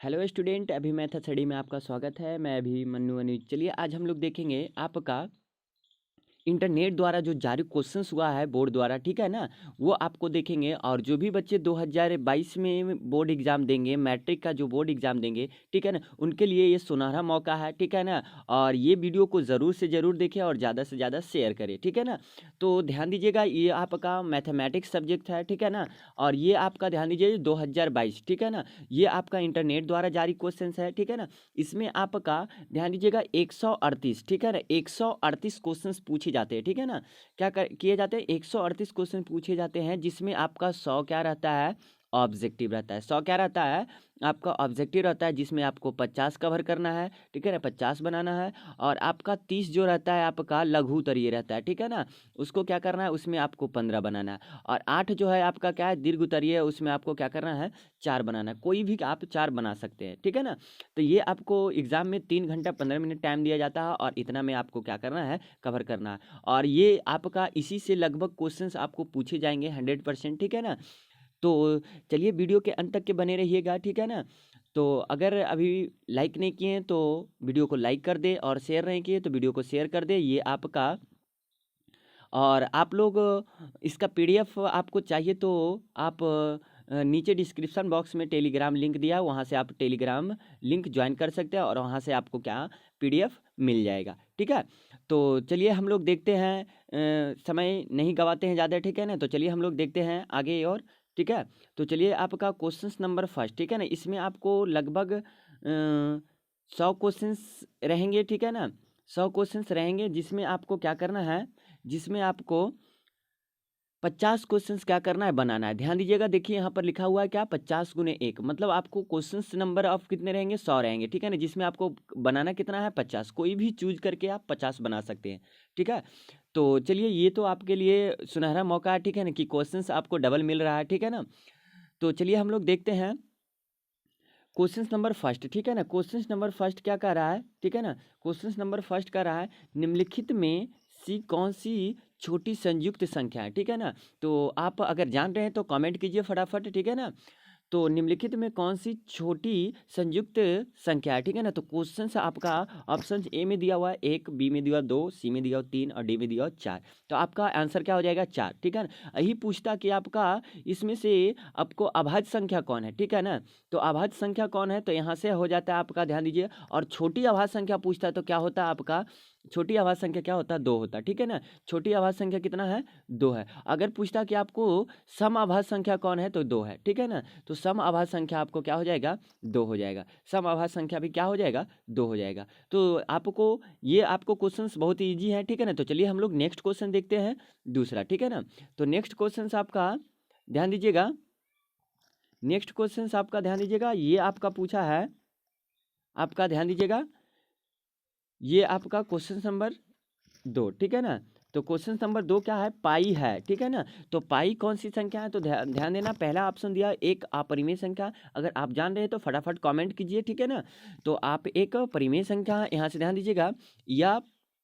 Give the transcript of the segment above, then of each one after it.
Hello student, अभी math study में आपका स्वागत है। मैं अभी मन्नू अनुज। चलिए आज हम लोग देखेंगे आपका इंटरनेट द्वारा जो जारी क्वेश्चंस हुआ है बोर्ड द्वारा, ठीक है ना, वो आपको देखेंगे। और जो भी बच्चे 2022 में बोर्ड एग्जाम देंगे, मैट्रिक का जो बोर्ड एग्जाम देंगे, ठीक है ना, उनके लिए ये सुनहरा मौका है, ठीक है ना। और ये वीडियो को ज़रूर से ज़रूर देखें और ज़्यादा से ज़्यादा शेयर करें, ठीक है ना। तो ध्यान दीजिएगा, ये आपका मैथमेटिक्स सब्जेक्ट है, ठीक है ना। और ये आपका ध्यान दीजिए 2022, ठीक है ना। ये आपका इंटरनेट द्वारा जारी क्वेश्चन है, ठीक है ना। इसमें आपका ध्यान दीजिएगा 138, ठीक है ना, 138 क्वेश्चंस पूछे जाते हैं, ठीक है ना। क्या किए जाते हैं, 138 क्वेश्चन पूछे जाते हैं, जिसमें आपका 100 क्या रहता है, ऑब्जेक्टिव रहता है। 100 क्या रहता है, आपका ऑब्जेक्टिव रहता है, जिसमें आपको 50 कवर करना है, ठीक है ना, 50 बनाना है। और आपका 30 जो रहता है आपका लघु उत्तरीय रहता है, ठीक है ना, उसको क्या करना है, उसमें आपको 15 बनाना है। और 8 जो है आपका क्या है, दीर्घ उत्तरीय, उसमें आपको क्या करना है, 4 बनाना है। कोई भी आप 4 बना सकते हैं, ठीक है ना। तो ये आपको एग्जाम में 3 घंटा 15 मिनट टाइम दिया जाता है, और इतना में आपको क्या करना है, कवर करना है। और ये आपका इसी से लगभग क्वेश्चंस आपको पूछे जाएंगे 100%, ठीक है ना। तो चलिए वीडियो के अंत तक के बने रहिएगा, ठीक है ना। तो अगर अभी लाइक नहीं किए हैं तो वीडियो को लाइक कर दे, और शेयर नहीं किए तो वीडियो को शेयर कर दे। ये आपका, और आप लोग इसका पीडीएफ आपको चाहिए तो आप नीचे डिस्क्रिप्शन बॉक्स में टेलीग्राम लिंक दिया है, वहाँ से आप टेलीग्राम लिंक ज्वाइन कर सकते हैं, और वहाँ से आपको क्या पीडीएफ मिल जाएगा, ठीक है। तो चलिए हम लोग देखते हैं, समय नहीं गवाते हैं ज़्यादा, ठीक है ना। तो चलिए हम लोग देखते हैं आगे और, ठीक है। तो चलिए आपका क्वेश्चन नंबर फर्स्ट, ठीक है ना, इसमें आपको लगभग 100 क्वेश्चंस रहेंगे, ठीक है ना। 100 क्वेश्चंस रहेंगे, जिसमें आपको क्या करना है, जिसमें आपको 50 क्वेश्चंस क्या करना है, बनाना है। ध्यान दीजिएगा, देखिए यहाँ पर लिखा हुआ है क्या, 50 गुने 1, मतलब आपको क्वेश्चंस नंबर ऑफ कितने रहेंगे, 100 रहेंगे, ठीक है ना। जिसमें आपको बनाना कितना है, 50। कोई भी चूज करके आप 50 बना सकते हैं, ठीक है। तो चलिए, ये तो आपके लिए सुनहरा मौका है, ठीक है ना, कि क्वेश्चंस आपको डबल मिल रहा है, ठीक है ना। तो चलिए हम लोग देखते हैं क्वेश्चन नंबर फर्स्ट, ठीक है ना। क्वेश्चन नंबर फर्स्ट क्या कह रहा है, ठीक है ना। क्वेश्चन नंबर फर्स्ट कह रहा है, निम्नलिखित में सी कौन सी छोटी संयुक्त संख्या है, ठीक है ना। तो आप अगर जान रहे हैं तो कमेंट कीजिए फटाफट, ठीक है ना। तो निम्नलिखित में कौन सी छोटी संयुक्त संख्या है, ठीक है ना। तो क्वेश्चन आपका ऑप्शन ए में दिया हुआ है 1, बी में दिया हुआ 2, सी में दिया हुआ 3, और डी में दिया हुआ 4। तो आपका आंसर क्या हो जाएगा, 4, ठीक है ना। यही पूछता कि आपका इसमें से आपको अभाज्य संख्या कौन है, ठीक है ना। तो अभाज्य संख्या कौन है, तो यहाँ से हो जाता है आपका, ध्यान दीजिए। और छोटी अभाज्य संख्या पूछता है तो क्या होता है आपका, छोटी अभाज्य संख्या क्या होता है, 2 होता है, ठीक है ना। छोटी अभाज्य संख्या कितना है, 2 है। अगर पूछता कि आपको सम अभाज्य संख्या कौन है, तो 2 है, ठीक है ना। तो सम अभाज्य संख्या आपको क्या हो जाएगा, 2 हो जाएगा। सम अभाज्य संख्या भी क्या हो जाएगा, 2 हो जाएगा। तो आपको ये आपको क्वेश्चंस बहुत ईजी है, ठीक है ना। तो चलिए हम लोग नेक्स्ट क्वेश्चन देखते हैं, दूसरा, ठीक है ना। तो नेक्स्ट क्वेश्चन आपका ध्यान दीजिएगा, नेक्स्ट क्वेश्चन आपका ध्यान दीजिएगा, ये आपका पूछा है, आपका ध्यान दीजिएगा, ये आपका क्वेश्चन नंबर 2, ठीक है ना। तो क्वेश्चन नंबर 2 क्या है, पाई है, ठीक है ना। तो पाई कौन सी संख्या है, तो ध्यान देना, पहला ऑप्शन दिया एक अपरिमेय संख्या। अगर आप जान रहे हैं तो फटाफट कमेंट कीजिए, ठीक है ना। तो आप एक परिमेय संख्या, यहाँ से ध्यान दीजिएगा, या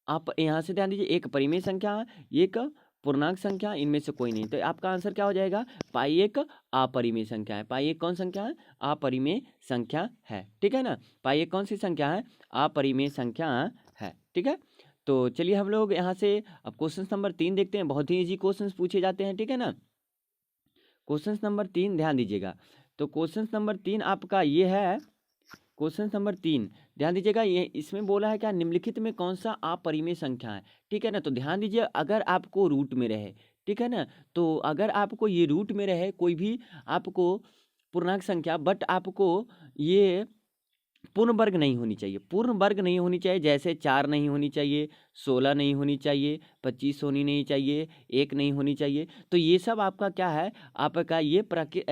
आप यहाँ से ध्यान दीजिए, एक परिमेय संख्या, एक पूर्णांक संख्या, इनमें से कोई नहीं। तो आपका आंसर क्या हो जाएगा, पाई एक अपरिमेय संख्या है। पाई एक कौन संख्या है, अपरिमेय संख्या है, ठीक है ना। पाई एक कौन सी संख्या है, अपरिमेय संख्या है, ठीक है। तो चलिए हम लोग यहाँ से अब क्वेश्चन नंबर 3 देखते हैं। बहुत ही इजी क्वेश्चंस पूछे जाते हैं, ठीक है ना। क्वेश्चन नंबर 3 ध्यान दीजिएगा। तो क्वेश्चन नंबर 3 आपका ये है, क्वेश्चन नंबर 3 ध्यान दीजिएगा, ये इसमें बोला है क्या, निम्नलिखित में कौन सा अपरिमेय संख्या है, ठीक है ना। तो ध्यान दीजिए, अगर आपको रूट में रहे, ठीक है ना, तो अगर आपको ये रूट में रहे कोई भी आपको पूर्णांक संख्या, बट आपको ये पूर्ण वर्ग नहीं होनी चाहिए, पूर्ण वर्ग नहीं होनी चाहिए, जैसे 4 नहीं होनी चाहिए, 16 नहीं होनी चाहिए, 25 होनी नहीं चाहिए, 1 नहीं होनी चाहिए। तो ये सब आपका क्या है, आपका ये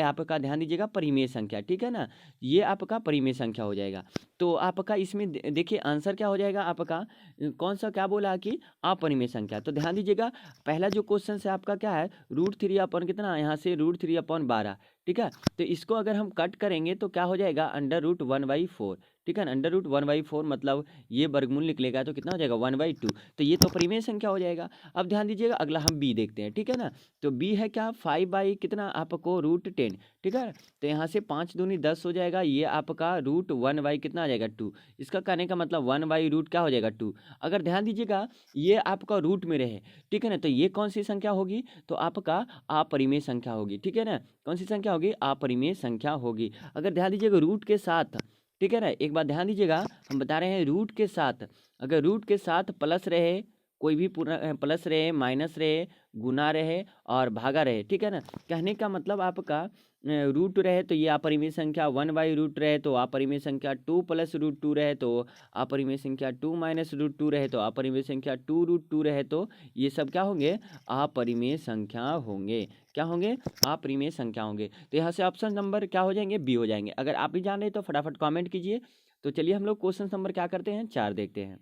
आपका ध्यान दीजिएगा परिमेय संख्या, ठीक है ना। ये आपका परिमेय संख्या हो जाएगा। तो आपका इसमें देखिए आंसर क्या हो जाएगा आपका, कौन सा क्या बोला कि अपरिमेय संख्या। तो ध्यान दीजिएगा, पहला जो क्वेश्चन है आपका क्या है, √3 कितना, यहाँ से √3/12, ठीक है। तो इसको अगर हम कट करेंगे तो क्या हो जाएगा, √1/4, ठीक है ना। √1/4 मतलब ये वर्गमूल निकलेगा तो कितना हो जाएगा 1/2। तो ये तो परिमेय संख्या हो जाएगा। अब ध्यान दीजिएगा अगला हम बी देखते हैं, ठीक है ना। तो बी है क्या 5 कितना आपको √10, ठीक है। तो यहाँ से 5 दूनी 10 हो जाएगा, ये आपका √1 कितना आ जाएगा 2। इसका कहने का मतलब 1/√ क्या हो जाएगा 2। अगर ध्यान दीजिएगा ये आपका रूट में रहे, ठीक है ना, तो ये कौन सी संख्या होगी, तो आपका अपरिमेय संख्या होगी, ठीक है ना। कौन सी संख्या होगी, अपरिमेय संख्या होगी। अगर ध्यान दीजिएगा रूट के साथ, ठीक है ना, एक बात ध्यान दीजिएगा, हम बता रहे हैं रूट के साथ, अगर रूट के साथ प्लस रहे, कोई भी पूरा प्लस रहे, माइनस रहे, गुना रहे और भागा रहे, ठीक है ना। कहने का मतलब आपका रूट रहे तो ये अपरिमेय संख्या 1/√ रहे तो अपरिमेय संख्या 2 + √2 रहे तो अपरिमेय संख्या 2 - √2 रहे तो अपरिमेय संख्या 2√2 रहे तो ये सब क्या होंगे, अपरिमेय संख्या होंगे। क्या होंगे, अपरिमेय संख्या होंगे। तो यहाँ से ऑप्शन नंबर क्या हो जाएंगे, बी हो जाएंगे। अगर आप भी जान रहे तो फटाफट कॉमेंट कीजिए। तो चलिए हम लोग क्वेश्चन नंबर क्या करते हैं 4 देखते हैं।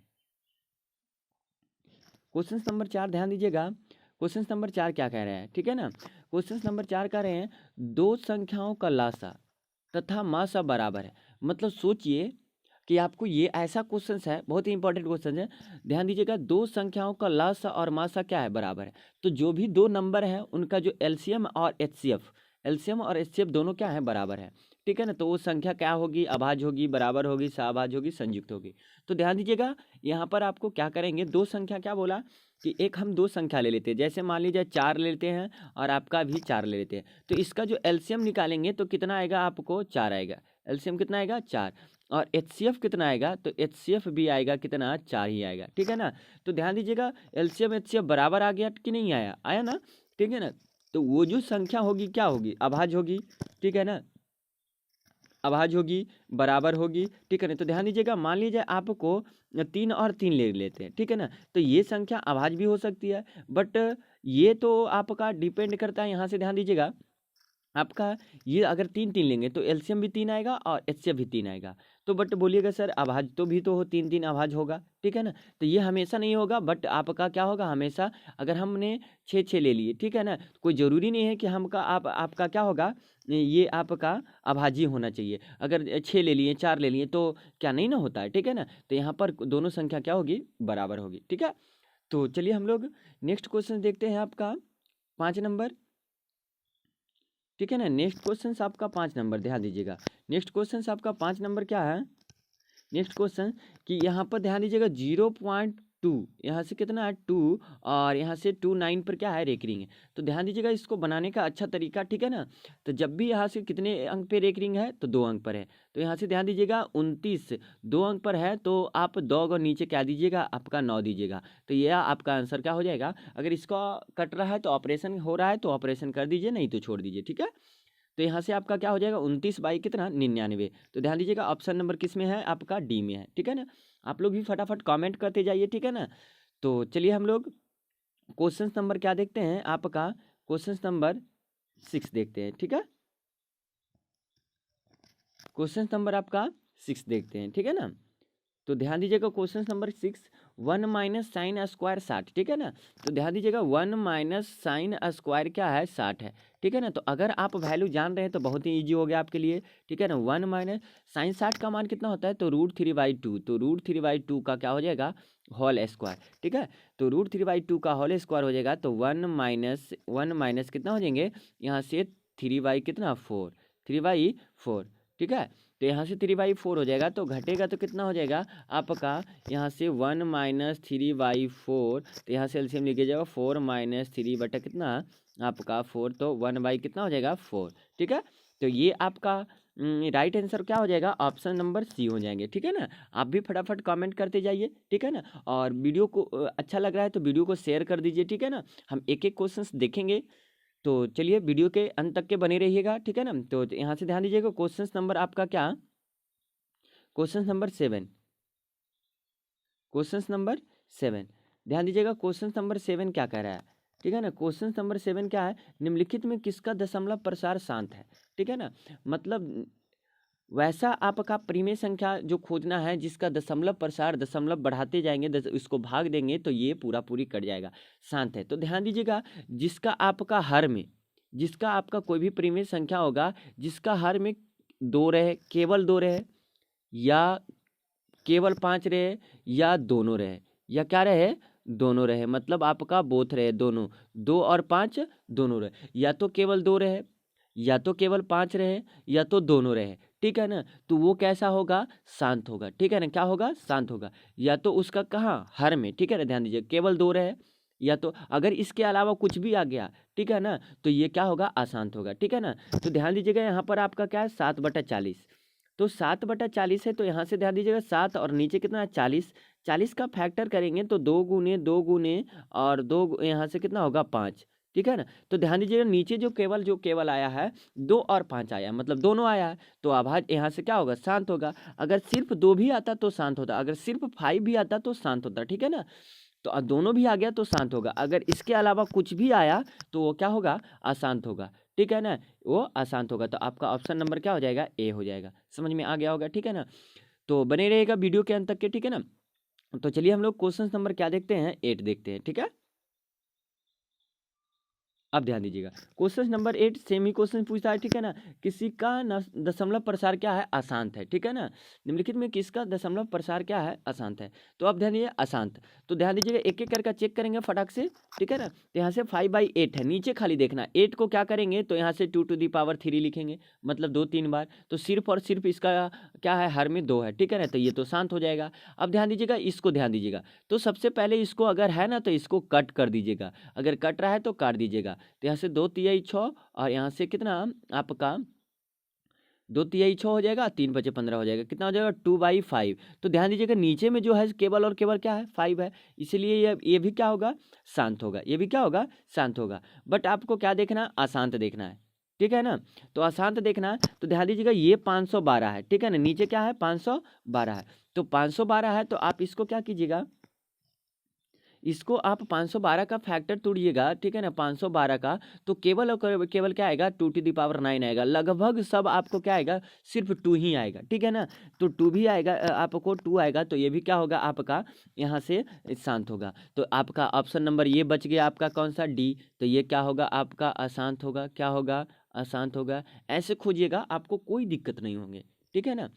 क्वेश्चन नंबर 4 ध्यान दीजिएगा, क्वेश्चन नंबर 4 क्या कह रहे हैं, ठीक है ना। क्वेश्चन नंबर 4 कह रहे हैं दो संख्याओं का लासा तथा मासा बराबर है। मतलब सोचिए कि आपको ये ऐसा क्वेश्चन है, बहुत ही इंपॉर्टेंट क्वेश्चन है। ध्यान दीजिएगा दो संख्याओं का लासा और मासा क्या है, बराबर है। तो जो भी दो नंबर है उनका जो एलसीएम और एचसीएफ, एलसीएम और एचसीएफ दोनों क्या है, बराबर है, ठीक है ना। तो वो संख्या क्या होगी, अभाज्य होगी, बराबर होगी, सहअभाज्य होगी, संयुक्त होगी। तो ध्यान दीजिएगा यहाँ पर आपको क्या करेंगे, दो संख्या क्या बोला कि एक हम दो संख्या ले लेते हैं, जैसे मान लीजिए 4 ले लेते हैं और आपका भी 4 ले लेते हैं। तो इसका जो एलसीएम निकालेंगे तो कितना आएगा, आपको 4 आएगा। एलसीएम कितना आएगा, 4। और एचसीएफ कितना आएगा, तो एचसीएफ भी आएगा कितना, 4 ही आएगा, ठीक है ना। तो ध्यान दीजिएगा एलसीएम एचसीएफ बराबर आ गया कि नहीं आया, आया ना, ठीक है ना। तो वो जो संख्या होगी क्या होगी, अभाज्य होगी, ठीक है ना, अभाज्य होगी, बराबर होगी, ठीक है ना। तो ध्यान दीजिएगा मान लीजिए आपको 3 और 3 ले लेते हैं, ठीक है ना। तो ये संख्या अभाज्य भी हो सकती है, बट ये तो आपका डिपेंड करता है। यहाँ से ध्यान दीजिएगा आपका ये अगर 3 लेंगे तो एलसीएम भी 3 आएगा और एचसीएफ भी 3 आएगा। तो बट बोलिएगा सर अभाज्य तो भी तो हो, 3 अभाज्य होगा, ठीक है ना। तो ये हमेशा नहीं होगा, बट आपका क्या होगा हमेशा, अगर हमने 6 ले लिए, ठीक है ना, कोई ज़रूरी नहीं है कि हमका आपका क्या होगा, ये आपका अभाज्य होना चाहिए। अगर 6 ले लिए, 4 ले लिए तो क्या नहीं ना होता है, ठीक है ना। तो यहाँ पर दोनों संख्या क्या होगी, बराबर होगी, ठीक है। तो चलिए हम लोग नेक्स्ट क्वेश्चन देखते हैं, आपका 5 नंबर, ठीक है ना। नेक्स्ट क्वेश्चन आपका 5 नंबर, ध्यान दीजिएगा नेक्स्ट क्वेश्चन आपका 5 नंबर क्या है। नेक्स्ट क्वेश्चन कि यहाँ पर ध्यान दीजिएगा 0.2, यहाँ से कितना है 2 और यहाँ से 2 9 पर क्या है, रेकरिंग है। तो ध्यान दीजिएगा इसको बनाने का अच्छा तरीका, ठीक है ना। तो जब भी यहाँ से कितने अंक पे रेकरिंग है, तो 2 अंक पर है। तो यहाँ से ध्यान दीजिएगा 29 2 अंक पर है, तो आप 2 और नीचे क्या दीजिएगा, आपका 9 दीजिएगा। तो यह आपका आंसर क्या हो जाएगा। अगर इसका कट रहा है तो ऑपरेशन हो रहा है तो ऑपरेशन कर दीजिए, नहीं तो छोड़ दीजिए, ठीक है। तो यहाँ से आपका क्या हो जाएगा 29 कितना 99। तो ध्यान दीजिएगा ऑप्शन नंबर किस में है, आपका डी में है, ठीक है ना। आप लोग भी फटाफट कमेंट करते जाइए, ठीक है ना। तो चलिए हम लोग क्वेश्चन नंबर क्या देखते हैं, आपका क्वेश्चन नंबर 6 देखते हैं, ठीक है। क्वेश्चन नंबर आपका 6 देखते हैं, ठीक है ना। तो ध्यान दीजिएगा क्वेश्चन नंबर 6, 1 - sin² 60, ठीक है ना। तो ध्यान दीजिएगा 1 - sin² क्या है, 60 है, ठीक है ना। तो अगर आप वैल्यू जान रहे हैं तो बहुत ही ईजी हो गया आपके लिए, ठीक है ना। 1 - sin 60 का मान कितना होता है, तो √3/2। तो √3/2 का क्या हो जाएगा, होल स्क्वायर, ठीक है। तो √3/2 का होल स्क्वायर हो जाएगा, तो 1 - कितना हो जाएंगे, यहाँ से 3 कितना 4, 3/4, ठीक है। तो यहाँ से 3/4 हो जाएगा, तो घटेगा तो कितना हो जाएगा आपका, यहाँ से 1 - 3/4। तो यहाँ से एलसीएम लिखिए जाएगा 4 - 3 बटा कितना आपका 4, तो 1 कितना हो जाएगा 4, ठीक है। तो ये आपका राइट आंसर क्या हो जाएगा, ऑप्शन नंबर सी हो जाएंगे, ठीक है ना। आप भी फटाफट कमेंट करते जाइए, ठीक है ना। और वीडियो को अच्छा लग रहा है तो वीडियो को शेयर कर दीजिए, ठीक है ना। हम एक एक क्वेश्चन देखेंगे, तो चलिए वीडियो के अंत तक के बने रहिएगा, ठीक है ना। तो यहाँ से ध्यान दीजिएगा क्वेश्चन नंबर आपका क्या, क्वेश्चन नंबर 7, क्वेश्चन नंबर 7 ध्यान दीजिएगा क्वेश्चन नंबर 7 क्या कह रहा है, ठीक है ना। क्वेश्चन नंबर 7 क्या है, निम्नलिखित में किसका दशमलव प्रसार शांत है, ठीक है ना। मतलब वैसा आपका परिमेय संख्या जो खोजना है जिसका दशमलव प्रसार, दशमलव बढ़ाते जाएंगे, इसको भाग देंगे तो ये पूरा पूरी कट जाएगा, शांत है। तो ध्यान दीजिएगा जिसका आपका हर में, जिसका आपका कोई भी परिमेय संख्या होगा जिसका हर में 2 रहे, केवल 2 रहे, या केवल 5 रहे या दोनों रहे, या क्या रहे, दोनों रहे, मतलब आपका बोथ रहे, दोनों, 2 और 5 दोनों रहे, या तो केवल 2 रहे, या तो केवल 5 रहे, या तो दोनों रहे, ठीक है ना। तो वो कैसा होगा, शांत होगा, ठीक है ना, क्या होगा, शांत होगा। या तो उसका कहाँ, हर में, ठीक है ना, ध्यान दीजिए, केवल 2 रहे, या तो अगर इसके अलावा कुछ भी आ गया, ठीक है ना, तो ये क्या होगा, अशांत होगा, ठीक है ना। तो ध्यान दीजिएगा यहाँ पर आपका क्या है, 7/40, तो 7/40 है, तो यहाँ से ध्यान दीजिएगा 7 और नीचे कितना है, 40, 40 का फैक्टर करेंगे तो 2 गुने 2 गुने और 2 यहाँ से कितना होगा, 5, ठीक है ना। तो ध्यान दीजिएगा नीचे जो केवल आया है 2 और 5 आया, मतलब दोनों आया है, तो आवाज यहाँ से क्या होगा, शांत होगा। अगर सिर्फ 2 भी आता तो शांत होता, अगर सिर्फ 5 भी आता तो शांत होता, ठीक है ना। तो दोनों भी आ गया तो शांत होगा, अगर इसके अलावा कुछ भी आया तो वो क्या होगा, अशांत होगा, ठीक है ना, वो अशांत होगा। तो आपका ऑप्शन नंबर क्या हो जाएगा, ए हो जाएगा। समझ में आ गया होगा, ठीक है ना। तो बने रहेगा वीडियो के अंत तक के, ठीक है ना। तो चलिए हम लोग क्वेश्चन नंबर क्या देखते हैं, 8 देखते हैं, ठीक है। अब ध्यान दीजिएगा, क्वेश्चन नंबर 8 सेमी क्वेश्चन पूछता है, ठीक है ना। किसी का दशमलव प्रसार क्या है, अशांत है, ठीक है ना। निम्नलिखित में किसका दशमलव प्रसार क्या है, अशांत है। तो अब ध्यान दीजिए, अशांत, तो ध्यान दीजिएगा एक एक करके चेक करेंगे फटाक से, ठीक है ना। तो यहाँ से 5/8 है, नीचे खाली देखना, 8 को क्या करेंगे, तो यहाँ से 2⁻³ लिखेंगे, मतलब 2 3 बार, तो सिर्फ और सिर्फ इसका क्या है, हर में 2 है, ठीक है ना, तो ये तो शांत हो जाएगा। अब ध्यान दीजिएगा, इसको ध्यान दीजिएगा, तो सबसे पहले इसको अगर है ना तो इसको कट कर दीजिएगा, अगर कट रहा है तो काट दीजिएगा। तो यहाँ से 2×3=6 और यहाँ से कितना आपका 2×3=6 हो जाएगा, 3×5=15 हो जाएगा, कितना हो जाएगा, 2/5। तो ध्यान दीजिएगा नीचे में जो है केवल और केवल क्या है, 5 है, इसलिए ये भी क्या होगा, शांत होगा, ये भी क्या होगा, शांत होगा। बट आपको क्या देखना है, अशांत देखना है, ठीक है ना। तो अशांत देखना है, तो ध्यान दीजिएगा ये 512 है, ठीक है ना, नीचे क्या है, 512 है, तो 512 है, तो आप इसको क्या कीजिएगा, इसको आप 512 का फैक्टर तोड़िएगा, ठीक है ना, 512 का, तो केवल और केवल क्या आएगा, 2⁹ आएगा, लगभग सब आपको क्या आएगा, सिर्फ 2 ही आएगा, ठीक है ना। तो 2 भी आएगा, आपको 2 आएगा, तो ये भी क्या होगा आपका, यहाँ से शांत होगा। तो आपका ऑप्शन नंबर ये बच गया, आपका कौन सा, डी। तो ये क्या होगा, आपका अशांत होगा, क्या होगा, अशांत होगा। ऐसे खोजिएगा, आपको कोई दिक्कत नहीं होंगे, ठीक है ना,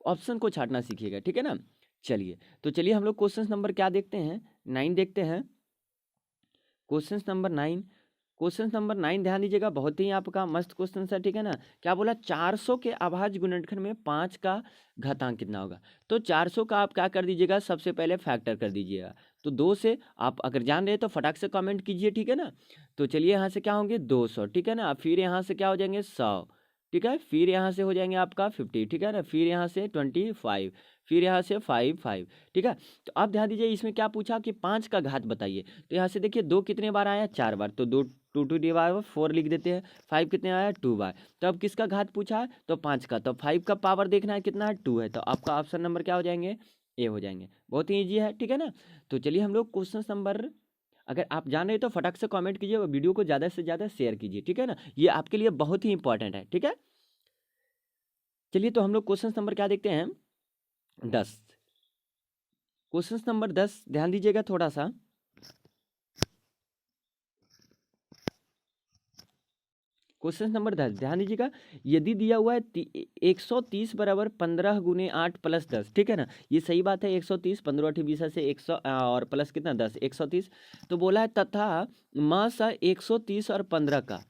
ऑप्शन को छांटना सीखिएगा, ठीक है ना। चलिए, तो चलिए हम लोग क्वेश्चन नंबर क्या देखते हैं, 9 देखते हैं। क्वेश्चन नंबर 9, क्वेश्चन नंबर 9 ध्यान दीजिएगा, बहुत ही आपका मस्त क्वेश्चन है, ठीक है ना। क्या बोला, 400 के अभाज्य गुणनखंड में 5 का घातांक कितना होगा। तो 400 का आप क्या कर दीजिएगा, सबसे पहले फैक्टर कर दीजिएगा, तो 2 से आप अगर जान रहे तो फटाक से कमेंट कीजिए, ठीक है ना। तो चलिए यहाँ से क्या होंगे, 200, ठीक है ना, फिर यहाँ से क्या हो जाएंगे, 100, ठीक है, फिर यहाँ से हो जाएंगे आपका 50, ठीक है ना, फिर यहाँ से 25, फिर यहाँ से 5, ठीक है। तो अब ध्यान दीजिए, इसमें क्या पूछा कि 5 का घात बताइए। तो यहाँ से देखिए 2 कितने बार आया, 4 बार, तो 2×2 लिख देते हैं। 5 कितने आया, 2 बार। तो अब किसका घात पूछा है, तो 5 का, तो 5 का पावर देखना है कितना है, 2 है, तो आपका ऑप्शन नंबर क्या हो जाएंगे, ए हो जाएंगे। बहुत ही ईजी है, ठीक है ना। तो चलिए हम लोग क्वेश्चन नंबर, अगर आप जान रहे तो फटाक से कमेंट कीजिए और वीडियो को ज़्यादा से ज़्यादा शेयर कीजिए, ठीक है ना, ये आपके लिए बहुत ही इंपॉर्टेंट है, ठीक है। चलिए, तो हम लोग क्वेश्चन नंबर क्या देखते हैं, 10। क्वेश्चन नंबर 10 ध्यान दीजिएगा थोड़ा सा। क्वेश्चन नंबर 10 ध्यान दीजिएगा, यदि दिया हुआ है 130 बराबर 15 × 8 + 10, ठीक है ना, ये सही बात है, 130, 15×8 = 20 से 100 और प्लस कितना 10, 130। तो बोला है तथा मास 130 और 15 का,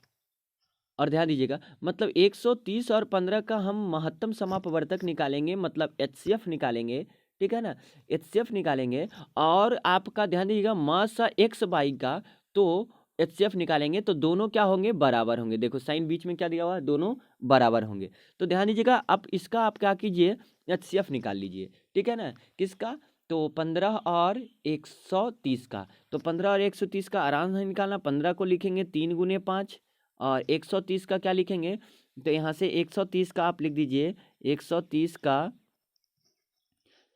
और ध्यान दीजिएगा, मतलब 130 और 15 का हम महत्तम समापवर्तक निकालेंगे, मतलब HCF निकालेंगे, ठीक है ना, HCF निकालेंगे। और आपका ध्यान दीजिएगा मास x/y का, तो HCF निकालेंगे, तो दोनों क्या होंगे, बराबर होंगे। देखो साइन बीच में क्या दिया हुआ है, दोनों बराबर होंगे। तो ध्यान दीजिएगा, अब इसका आप क्या कीजिए, HCF निकाल लीजिए, ठीक है ना, किसका, तो 15 और 130 का। तो 15 और 130 का आराम से निकालना, 15 को लिखेंगे 3×5 और 130 का क्या लिखेंगे, तो यहाँ से 130 का आप लिख दीजिए, 130 का,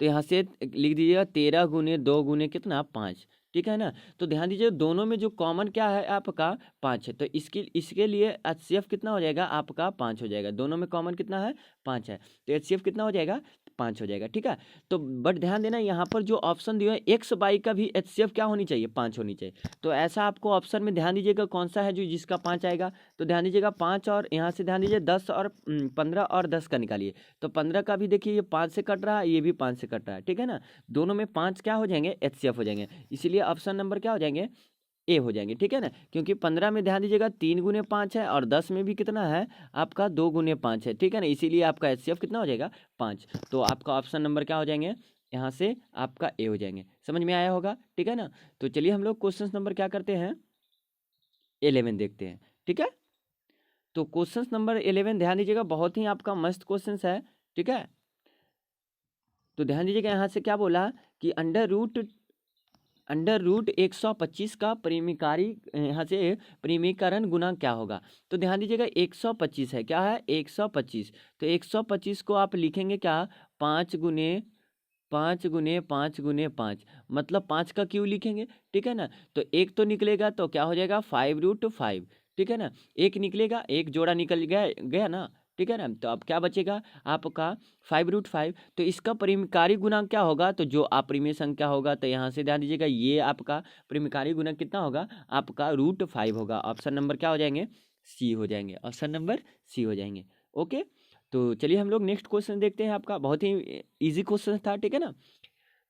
तो यहाँ से लिख दीजिएगा 13×2 कितना 5, ठीक है ना। तो ध्यान दीजिए दोनों में जो कॉमन क्या है आपका 5 है, तो इसके लिए HCF कितना हो जाएगा आपका 5 हो जाएगा, दोनों में कॉमन कितना है 5 है, तो HCF कितना हो जाएगा 5 हो जाएगा, ठीक है। तो बट ध्यान देना यहाँ पर जो ऑप्शन दिया है एक्स वाई का भी HCF क्या होनी चाहिए, 5 होनी चाहिए। तो ऐसा आपको ऑप्शन में ध्यान दीजिएगा कौन सा है जो जिसका 5 आएगा। तो ध्यान दीजिएगा 5 और यहाँ से ध्यान दीजिए 10 और 15 और 10 का निकालिए। तो 15 का भी देखिए ये 5 से कट रहा है, ये भी 5 से कट रहा है, ठीक है ना। दोनों में 5 क्या हो जाएंगे, HCF हो जाएंगे, इसीलिए ऑप्शन नंबर क्या हो जाएंगे, ए हो जाएंगे, ठीक है ना। क्योंकि 15 में ध्यान दीजिएगा 3 गुने 5 है और 10 में भी कितना है आपका 2 गुने 5 है, ठीक है ना। इसीलिए आपका HCF कितना हो जाएगा, 5। तो आपका ऑप्शन नंबर क्या हो जाएंगे, यहाँ से आपका ए हो जाएंगे। समझ में आया होगा, ठीक है ना। तो चलिए हम लोग क्वेश्चन नंबर क्या करते हैं, 11 देखते हैं, ठीक है। तो क्वेश्चन नंबर 11 ध्यान दीजिएगा, बहुत ही आपका मस्त क्वेश्चन है, ठीक है। तो ध्यान दीजिएगा यहाँ से क्या बोला कि अंडर रूट 125 का परिमिकारी, यहाँ से परिमीकरण गुना क्या होगा। तो ध्यान दीजिएगा 125 है, क्या है 125। तो 125 को आप लिखेंगे क्या, 5 गुने 5 गुने 5 गुने 5, मतलब 5 का क्यों लिखेंगे, ठीक है ना। तो एक तो निकलेगा तो क्या हो जाएगा 5√5, ठीक है ना। एक निकलेगा, एक जोड़ा निकल गया ना, ठीक है ना। तो अब क्या बचेगा आपका 5√5। तो इसका परिमिकारी गुणांक क्या होगा, तो जो अपरिमेय संख्या होगा, तो यहाँ से ध्यान दीजिएगा ये आपका परिमिकारी गुणांक कितना होगा, आपका √5 होगा। ऑप्शन नंबर क्या हो जाएंगे, सी हो जाएंगे, ऑप्शन नंबर सी हो जाएंगे। ओके, तो चलिए हम लोग नेक्स्ट क्वेश्चन देखते हैं, आपका बहुत ही इजी क्वेश्चन था, ठीक है ना।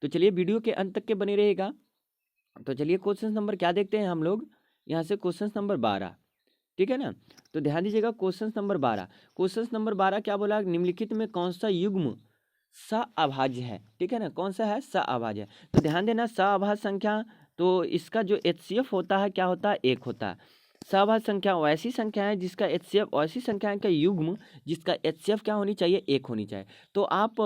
तो चलिए वीडियो के अंत तक के बने रहेगा। तो चलिए क्वेश्चन नंबर क्या देखते हैं हम लोग, यहाँ से क्वेश्चन नंबर 12, ठीक है ना। तो ध्यान दीजिएगा क्वेश्चन नंबर 12, क्वेश्चन नंबर 12 क्या बोला, निम्नलिखित में कौन सा युग्म सअभाज्य है, ठीक है ना, कौन सा है सअभाज्य है। तो ध्यान देना सअभाज्य संख्या, तो इसका जो HCF होता है क्या होता है, 1 होता है। सअभाज्य संख्या वैसी संख्या है जिसका HCF, वैसी संख्या का युग्म जिसका HCF क्या होनी चाहिए, 1 होनी चाहिए। तो आप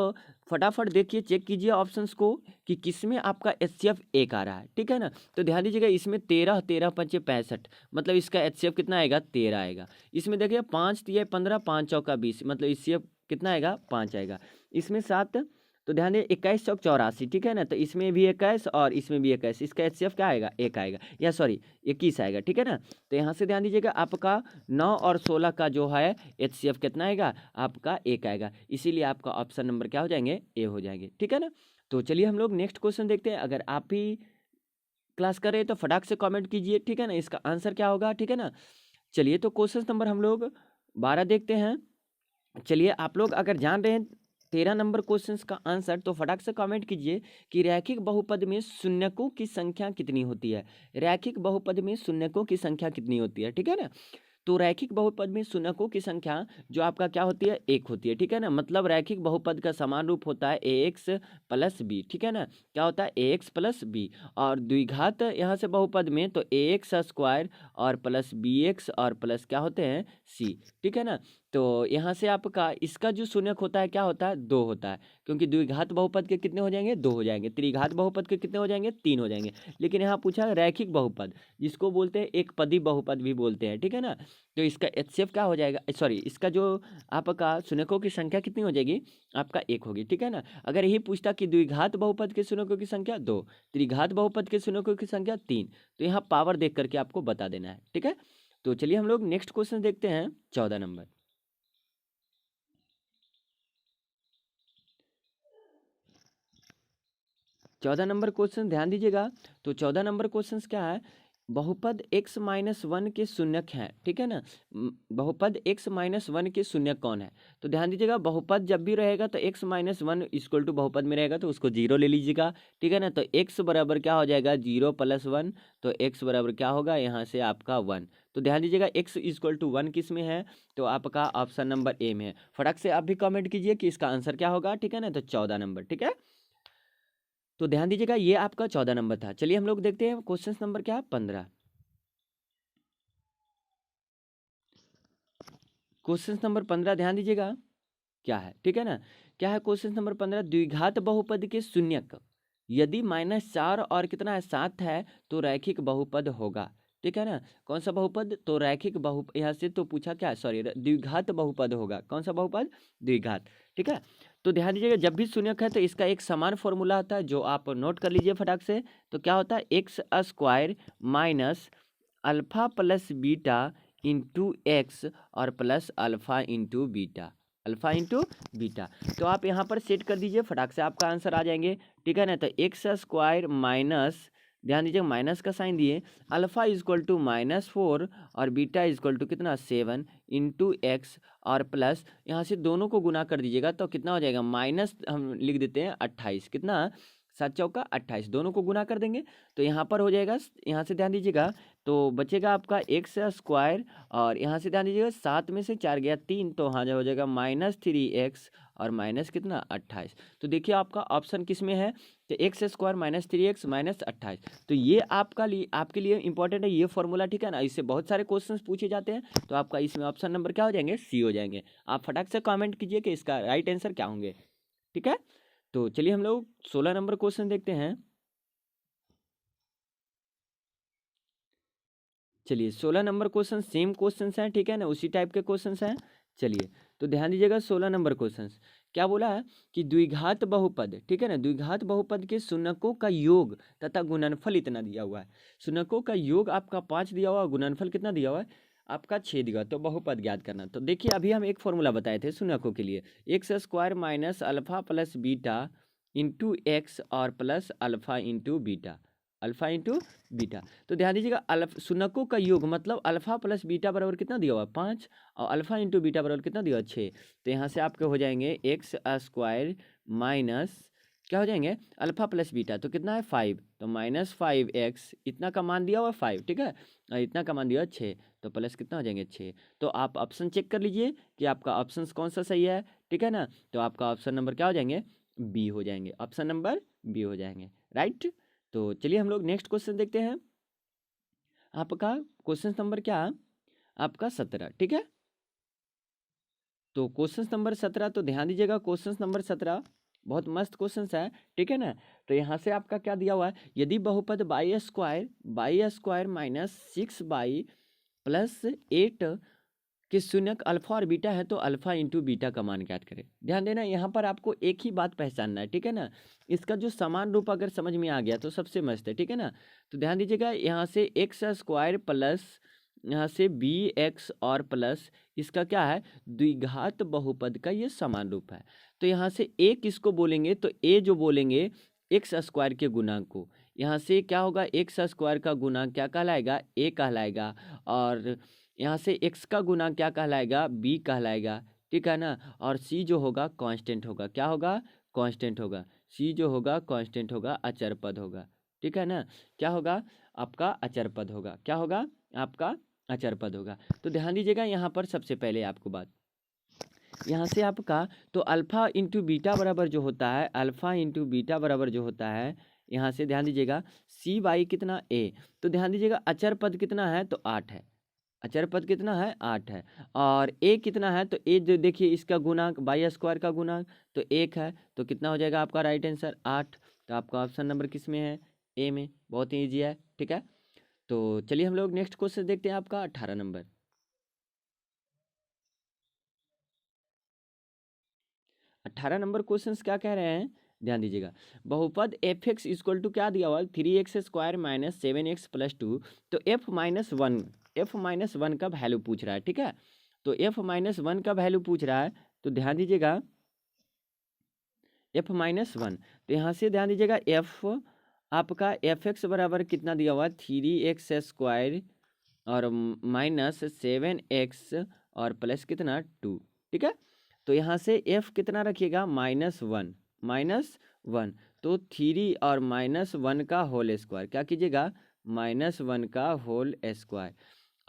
फटाफट देखिए, चेक कीजिए ऑप्शंस को कि किसमें आपका HCF 1 आ रहा है, ठीक है ना। तो ध्यान दीजिएगा इसमें 13 13 5 65, मतलब इसका HCF कितना आएगा, 13 आएगा। इसमें देखिए 5 3 15 5 चौका 20, मतलब HCF कितना आएगा, 5 आएगा। इसमें 7, तो ध्यान दें 21 चौक 84, ठीक है ना। तो इसमें भी 21 और इसमें भी 21, इसका HCF क्या आएगा, 1 आएगा, या सॉरी 21 आएगा, ठीक है ना। तो यहाँ से ध्यान दीजिएगा आपका 9 और 16 का जो है HCF कितना आएगा, आपका 1 आएगा। इसीलिए आपका ऑप्शन नंबर क्या हो जाएंगे, ए हो जाएंगे, ठीक है ना। तो चलिए हम लोग नेक्स्ट क्वेश्चन देखते हैं। अगर आप भी क्लास कर रहे हैं तो फटाक से कमेंट कीजिए, ठीक है ना, इसका आंसर क्या होगा, ठीक है ना। चलिए तो क्वेश्चन नंबर हम लोग 12 देखते हैं। चलिए आप लोग अगर जान रहे हैं 13 नंबर क्वेश्चन का आंसर, तो फटाक से कमेंट कीजिए कि रैखिक बहुपद में शून्यकों की संख्या कितनी होती है। रैखिक बहुपद में शून्यकों की संख्या कितनी होती है, ठीक है ना। तो रैखिक बहुपद में शून्यकों की संख्या जो आपका क्या होती है, 1 होती है, ठीक है ना। मतलब रैखिक बहुपद का समान रूप होता है AX + B, ठीक है ना। क्या होता है, AX + B। और द्विघात यहाँ से बहुपद में तो AX² और प्लस BX और प्लस क्या होते हैं, C, ठीक है ना। तो यहाँ से आपका इसका जो शून्यक होता है क्या होता है, 2 होता है, क्योंकि द्विघात बहुपद के कितने हो जाएंगे, 2 हो जाएंगे। त्रिघात बहुपद के कितने हो जाएंगे, 3 हो जाएंगे। लेकिन यहाँ पूछा है रैखिक बहुपद, जिसको बोलते हैं एक पदी बहुपद भी बोलते हैं, ठीक है ना। तो इसका HCF क्या हो जाएगा, सॉरी इसका जो आपका शून्यकों की संख्या कितनी हो जाएगी, आपका 1 होगी, ठीक है ना। अगर यही पूछता कि द्विघात बहुपद के शून्यकों की संख्या 2, त्रिघात बहुपद के शून्यकों की संख्या 3, तो यहाँ पावर देख करके आपको बता देना है, ठीक है। तो चलिए हम लोग नेक्स्ट क्वेश्चन देखते हैं, 14 नंबर। 14 नंबर क्वेश्चन ध्यान दीजिएगा। तो 14 नंबर क्वेश्चन क्या है, बहुपद x-1 के शून्यक हैं, ठीक है ना। बहुपद x-1 के शून्यक कौन है। तो ध्यान दीजिएगा बहुपद जब भी रहेगा तो x-1 इक्वल टू बहुपद में रहेगा तो उसको 0 ले लीजिएगा, ठीक है ना। तो x बराबर क्या हो जाएगा, 0 + 1, तो x बराबर क्या होगा, यहाँ से आपका 1। तो ध्यान दीजिएगा x इक्वल टू 1 किस में है, तो आपका ऑप्शन नंबर ए में है। फटाक से आप भी कमेंट कीजिए कि इसका आंसर क्या होगा, ठीक है ना। तो 14 नंबर, ठीक है। तो ध्यान दीजिएगा ये आपका 14 नंबर था। चलिए हम लोग देखते हैं क्वेश्चन नंबर क्या, 15। क्वेश्चन नंबर 15 ध्यान दीजिएगा क्या है, ठीक है ना। क्या है क्वेश्चन नंबर 15, द्विघात बहुपद के शून्यक यदि -4 और कितना है 7 है तो रैखिक बहुपद होगा, ठीक है ना। कौन सा बहुपद, तो रैखिक बहुपद, यहाँ से तो पूछा क्या, सॉरी द्विघात बहुपद होगा। कौन सा बहुपद, द्विघात, ठीक है। तो ध्यान दीजिएगा जब भी शून्यक है तो इसका एक समान फॉर्मूला आता है, जो आप नोट कर लीजिए फटाक से। तो क्या होता है, x² - α + β × x और plus alpha into beta, alpha into beta. तो आप यहाँ पर सेट कर दीजिए, फटाक से आपका आंसर आ जाएंगे, ठीक है ना। तो एक्स स्क्वायर माइनस, ध्यान दीजिए माइनस का साइन दिए, अल्फा इजक्वल टू -4 और बीटा इजक्वल टू कितना 7 इंटू एक्स और प्लस यहाँ से दोनों को गुना कर दीजिएगा तो कितना हो जाएगा माइनस, हम लिख देते हैं 28, कितना 7 चौका 28, दोनों को गुना कर देंगे तो यहाँ पर हो जाएगा, यहाँ से ध्यान दीजिएगा तो बचेगा आपका एक्स स्क्वायर और यहाँ से ध्यान दीजिएगा 7 में से 4 गया 3, तो हाँ हो जाएगा -3x और माइनस कितना 28। तो देखिए आपका ऑप्शन किस में है, तो एक्स स्क्वायर -3x -28। तो ये आपके लिए इंपॉर्टेंट है ये फॉर्मूला, ठीक है ना। इससे बहुत सारे क्वेश्चंस पूछे जाते हैं, तो आपका इसमें ऑप्शन नंबर क्या हो जाएंगे, सी हो जाएंगे। आप फटाक से कमेंट कीजिए कि इसका राइट आंसर क्या होंगे, ठीक है। तो चलिए हम लोग 16 नंबर क्वेश्चन देखते हैं। चलिए 16 नंबर क्वेश्चन सेम क्वेश्चंस हैं, ठीक है ना, उसी टाइप के क्वेश्चंस हैं। चलिए तो ध्यान दीजिएगा 16 नंबर क्वेश्चंस क्या बोला है कि द्विघात बहुपद, ठीक है ना, द्विघात बहुपद के शून्यकों का योग तथा गुणनफल इतना दिया हुआ है। शून्यकों का योग आपका 5 दिया हुआ, गुणनफल कितना दिया हुआ है आपका 6 दिया, तो बहुपद ज्ञात करना। तो देखिए अभी हम एक फॉर्मूला बताए थे शून्यकों के लिए, x square minus alpha plus beta into x और plus alpha into beta, alpha into beta. तो ध्यान दीजिएगा अल्फा शून्यकों का योग मतलब अल्फा प्लस बीटा बराबर कितना दिया हुआ 5 और अल्फा इंटू बीटा बराबर कितना दिया हुआ 6। तो यहाँ से आपके हो जाएंगे एक्स स्क्वायर माइनस क्या हो जाएंगे अल्फा प्लस बीटा, तो कितना है 5, तो -5x इतना का मान दिया हुआ 5, ठीक है, और इतना का मान दिया हुआ 6, तो प्लस कितना हो जाएंगे 6। तो आप ऑप्शन चेक कर लीजिए कि आपका ऑप्शन कौन सा सही है, ठीक है ना। तो आपका ऑप्शन नंबर क्या हो जाएंगे, बी हो जाएंगे, ऑप्शन नंबर बी हो जाएंगे, राइट। तो चलिए हम लोग नेक्स्ट क्वेश्चन देखते हैं। आपका क्वेश्चन नंबर क्या, आपका 17, ठीक है। तो क्वेश्चन नंबर 17, तो ध्यान दीजिएगा क्वेश्चन नंबर 17 बहुत मस्त क्वेश्चन है, ठीक है ना। तो यहाँ से आपका क्या दिया हुआ है, यदि बहुपद बाई स्क्वायर -6 प्लस 8 कि शून्यक अल्फा और बीटा है तो अल्फा इंटू बीटा का मान ज्ञात करें। ध्यान देना यहाँ पर आपको एक ही बात पहचानना है, ठीक है ना। इसका जो समान रूप अगर समझ में आ गया तो सबसे मस्त है, ठीक है ना। तो ध्यान दीजिएगा यहाँ से एक्स स्क्वायर प्लस यहाँ से बी एक्स और प्लस इसका क्या है द्विघात बहुपद का ये समान रूप है। तो यहाँ से ए किसको बोलेंगे, तो ए जो बोलेंगे एक्स स्क्वायर के गुणांक को, यहाँ से क्या होगा एक्स स्क्वायर का गुणांक क्या कहलाएगा ए कहलाएगा, और यहाँ से x का गुना क्या कहलाएगा b कहलाएगा, ठीक है ना। और c जो होगा कांस्टेंट होगा, क्या होगा कांस्टेंट होगा, c जो होगा कांस्टेंट होगा, अचर पद होगा, ठीक है ना। क्या होगा आपका अचर पद होगा, क्या होगा आपका अचर पद होगा। तो ध्यान दीजिएगा यहाँ पर सबसे पहले आपको बात यहाँ से आपका तो अल्फा इंटू बीटा बराबर जो होता है, अल्फा इंटू बीटा बराबर जो होता है, यहाँ से ध्यान दीजिएगा c बाई कितना a, तो ध्यान दीजिएगा अचर पद कितना है तो 8 है, अचर पद कितना है 8 है, और ए कितना है तो ए जो देखिए इसका गुणांक बाई स्क्वायर का गुणांक तो 1 है, तो कितना हो जाएगा आपका राइट आंसर 8। तो आपका ऑप्शन नंबर किस में है, ए में, बहुत ही ईजी है, ठीक है। तो चलिए हम लोग नेक्स्ट क्वेश्चन देखते हैं, आपका 18 नंबर। 18 नंबर क्वेश्चन क्या कह रहे हैं, ध्यान दीजिएगा बहुपद एफ एक्स इक्वल टू क्या दिया हुआ 3x स्क्वायर -7x + 2, तो f-1 का वैल्यू पूछ रहा है, ठीक है। तो f-1 का वैल्यू पूछ रहा है, तो ध्यान दीजिएगा f-1, तो यहाँ से ध्यान दीजिएगा f आपका fx बराबर कितना दिया हुआ 3x स्क्वायर और -7x और प्लस कितना 2, ठीक है। तो यहाँ से f कितना रखिएगा -1, तो 3 और -1 का होल स्क्वायर, क्या कीजिएगा -1 का होल स्क्वायर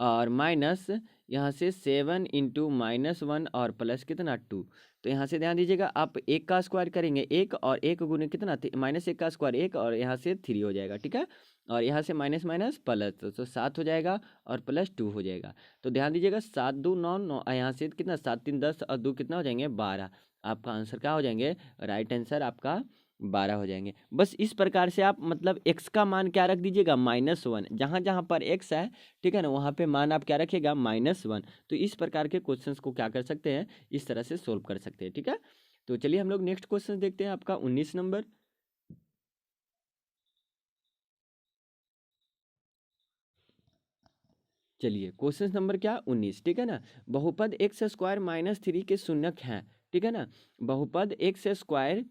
और माइनस यहाँ से 7 इंटू -1 और प्लस कितना 2। तो यहाँ से ध्यान दीजिएगा आप 1 का स्क्वायर करेंगे 1 और 1 गुने कितना -1 का स्क्वायर 1 और यहाँ से 3 हो जाएगा, ठीक है। और यहाँ से माइनस माइनस प्लस तो 7 हो जाएगा और प्लस 2 हो जाएगा। तो ध्यान दीजिएगा 7 2 9 9, यहाँ से कितना 7 3 10 और 2 कितना हो जाएंगे 12। आपका आंसर क्या हो जाएंगे, राइट आंसर आपका 12 हो जाएंगे। बस इस प्रकार से आप मतलब x का मान क्या रख दीजिएगा -1, जहाँ जहाँ पर x है, ठीक है ना, वहाँ पे मान आप क्या रखिएगा -1। तो इस प्रकार के क्वेश्चंस को क्या कर सकते हैं, इस तरह से सोल्व कर सकते हैं, ठीक है। तो चलिए हम लोग नेक्स्ट क्वेश्चन देखते हैं, आपका 19 नंबर। चलिए क्वेश्चन नंबर क्या 19, ठीक है ना। बहुपद एक्स स्क्वायर माइनस थ्री के शून्यक हैं, ठीक है ना। बहुपद एक्स स्क्वायर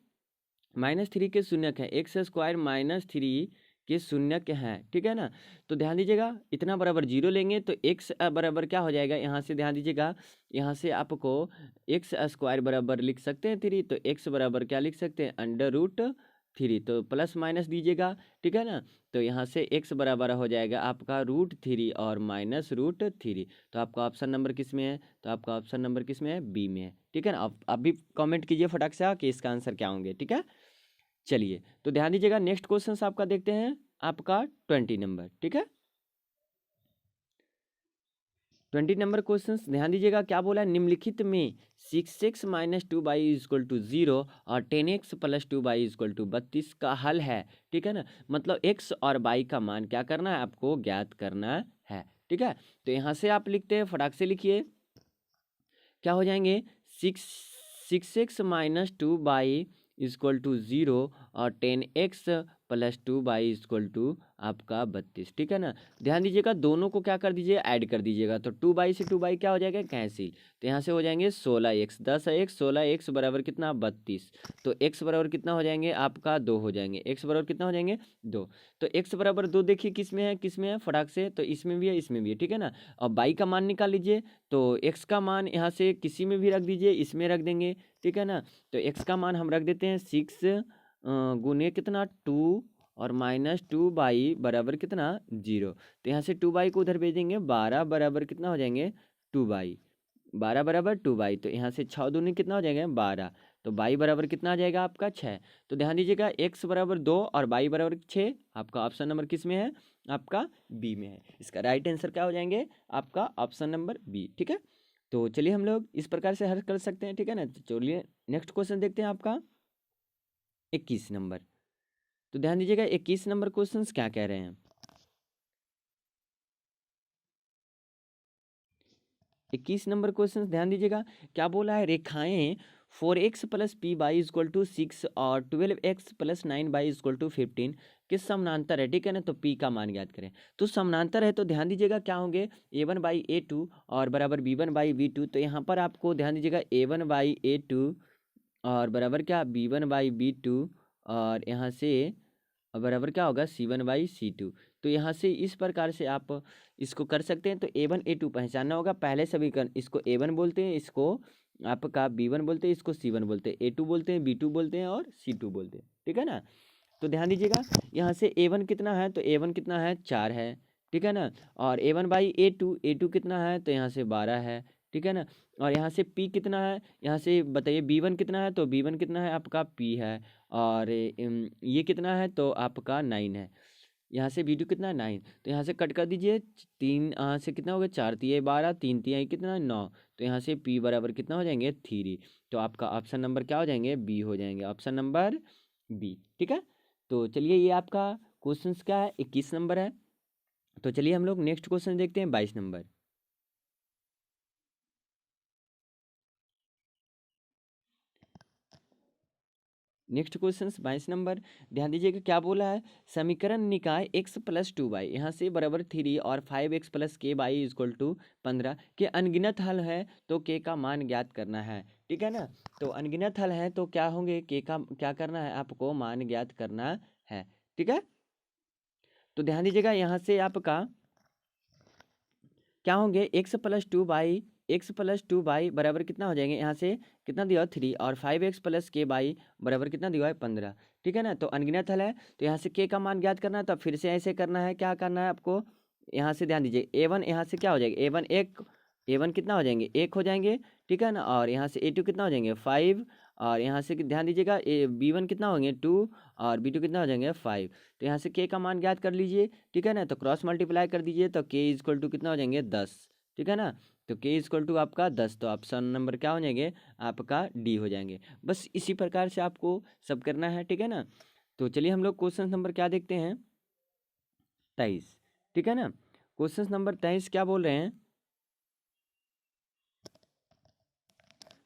माइनस थ्री के शून्यक है, एक्स स्क्वायर माइनस थ्री के शून्यक हैं, ठीक है ना। तो ध्यान दीजिएगा इतना बराबर जीरो लेंगे तो एक्स बराबर क्या हो जाएगा, यहाँ से ध्यान दीजिएगा, यहाँ से आपको एक्स स्क्वायर बराबर लिख सकते हैं थ्री, तो एक्स बराबर क्या लिख सकते हैं अंडर रूट थ्री, तो प्लस माइनस दीजिएगा, ठीक है ना। तो यहाँ से एक्स बराबर हो जाएगा आपका रूट थ्री और माइनस रूट थ्री। तो आपका ऑप्शन नंबर किस में है, तो आपका ऑप्शन नंबर किस में है, बी में है, ठीक है ना। आप भी कमेंट कीजिए फटाक से कि इसका आंसर क्या होंगे, ठीक है। चलिए तो ध्यान दीजिएगा नेक्स्ट क्वेश्चन आपका देखते हैं, आपका 20 नंबर, ठीक है। 20 नंबर क्वेश्चन ध्यान दीजिएगा क्या बोला है, निम्नलिखित में 6x minus two y equal to 0 और 10x plus two y equal to 32 का हल है, ठीक है ना। मतलब x और y का मान क्या करना है, आपको ज्ञात करना है, ठीक है। तो यहाँ से आप लिखते हैं, फटाक से लिखिए, क्या हो जाएंगे, 6x minus two y equal to 0 और 10x plus two y equal to आपका 32, ठीक है ना। ध्यान दीजिएगा दोनों को क्या कर दीजिए, ऐड कर दीजिएगा, तो 2 बाई से 2 बाई क्या हो जाएगा, कैंसिल। तो यहाँ से हो जाएंगे 16x, 10x 16x बराबर कितना 32, तो x बराबर कितना हो जाएंगे आपका 2 हो जाएंगे, x बराबर कितना हो जाएंगे 2। तो x बराबर 2 देखिए किस में है, किस में है, फटाक से, तो इसमें भी है इसमें भी है, ठीक है ना। और y का मान निकाल लीजिए, तो x का मान यहाँ से किसी में भी रख दीजिए, इसमें रख देंगे, ठीक है ना। तो x का मान हम रख देते हैं 6 गुने कितना 2 और माइनस 2 बाई बराबर कितना 0। तो यहाँ से 2 बाई को उधर भेजेंगे, 12 बराबर कितना हो जाएंगे 2 बाई, 12 बराबर 2 बाई, तो यहाँ से 6 दूनी कितना हो जाएगा 12, तो बाई बराबर कितना आ जाएगा आपका 6। तो ध्यान दीजिएगा x बराबर 2 और बाई बराबर 6, आपका ऑप्शन नंबर किस में है, आपका बी में है। इसका राइट आंसर क्या हो जाएंगे, आपका ऑप्शन नंबर बी, ठीक है। तो चलिए हम लोग इस प्रकार से हल कर सकते हैं, ठीक है ना। तो चलिए नेक्स्ट क्वेश्चन देखते हैं, आपका 21 नंबर। तो ध्यान दीजिएगा 21 नंबर क्वेश्चन क्या कह रहे हैं, 21 नंबर क्वेश्चन ध्यान दीजिएगा क्या बोला है, रेखाएं 4x plus p y equal to 6 और 12x plus 9 by equal to 15 किस समानांतर है, ठीक है ना। तो p का मान ज्ञात करें, तो समानांतर है तो ध्यान दीजिएगा क्या होंगे, a1 बाई a2 और बराबर b1 बाई b2। तो यहाँ पर आपको ध्यान दीजिएगा a1 बाई a2 और बराबर क्या b1 बाई b2 और यहाँ से बराबर क्या होगा c1 बाई c2। तो यहाँ से इस प्रकार से आप इसको कर सकते हैं। तो a1 a2 पहचानना होगा, पहले समीकरण इसको a1 बोलते हैं, इसको आपका b1 बोलते हैं, इसको c1 बोलते हैं, a2 बोलते हैं, b2 बोलते हैं और c2 बोलते हैं, ठीक है ना। तो ध्यान दीजिएगा यहाँ से a1 कितना है, तो a1 कितना है 4 है, ठीक है ना। और a1 बाई a2 कितना है, तो यहाँ से 12 है, ठीक है ना। और यहाँ से p कितना है, यहाँ से बताइए b1 कितना है, तो b1 कितना है आपका p है, और ये कितना है, तो आपका 9 है। यहाँ से b2 कितना है 9, तो यहाँ से कट कर दीजिए, तीन यहाँ से कितना हो गया 4 तिया 12, 3 तिया कितना 9, तो यहाँ से p बराबर कितना हो जाएंगे 3। तो आपका ऑप्शन नंबर क्या हो जाएंगे, बी हो जाएंगे, ऑप्शन नंबर बी, ठीक है। तो चलिए ये आपका क्वेश्चन क्या है 21 नंबर है। तो चलिए हम लोग नेक्स्ट क्वेश्चन देखते हैं 22 नंबर। नेक्स्ट क्वेश्चन 22 नंबर, ध्यान दीजिएगा क्या बोला है, समीकरण निकाय x प्लस 2y यहाँ से बराबर 3 और 5x प्लस के बाई इजक्वल टू 15 के अनगिनत हल है, तो k का मान ज्ञात करना है, ठीक है ना। तो अनगिनत हल है तो क्या होंगे, k का क्या करना है, आपको मान ज्ञात करना है, ठीक है। तो ध्यान दीजिएगा यहाँ से आपका क्या होंगे, एक्स प्लस टू बाई बराबर कितना हो जाएंगे, यहाँ से कितना दिया 3 और 5x प्लस के बाई बराबर कितना दिया है 15, ठीक है ना। तो अनगिनत हल है तो यहाँ से के का मान ज्ञात करना है, तो फिर से ऐसे करना है, क्या करना है आपको, यहाँ से ध्यान दीजिए a1 यहाँ से क्या हो जाएगा, a1 कितना हो जाएंगे 1 हो जाएंगे, ठीक है ना। और यहाँ से a2 कितना हो जाएंगे 5, और यहाँ से ध्यान दीजिएगा b1 कितना होंगे 2 और b2 कितना हो जाएंगे 5। तो यहाँ से k का मान ज्ञात कर लीजिए, ठीक है ना। तो क्रॉस मल्टीप्लाई कर दीजिए, तो k इजक्वल टू कितना हो जाएंगे 10, ठीक है ना। तो k इजक्वल टू आपका 10, तो ऑप्शन नंबर क्या हो जाएंगे आपका डी हो जाएंगे। बस इसी प्रकार से आपको सब करना है, ठीक है ना। तो चलिए हम लोग क्वेश्चन नंबर क्या देखते हैं 23, ठीक है ना। क्वेश्चन नंबर 23 क्या बोल रहे हैं,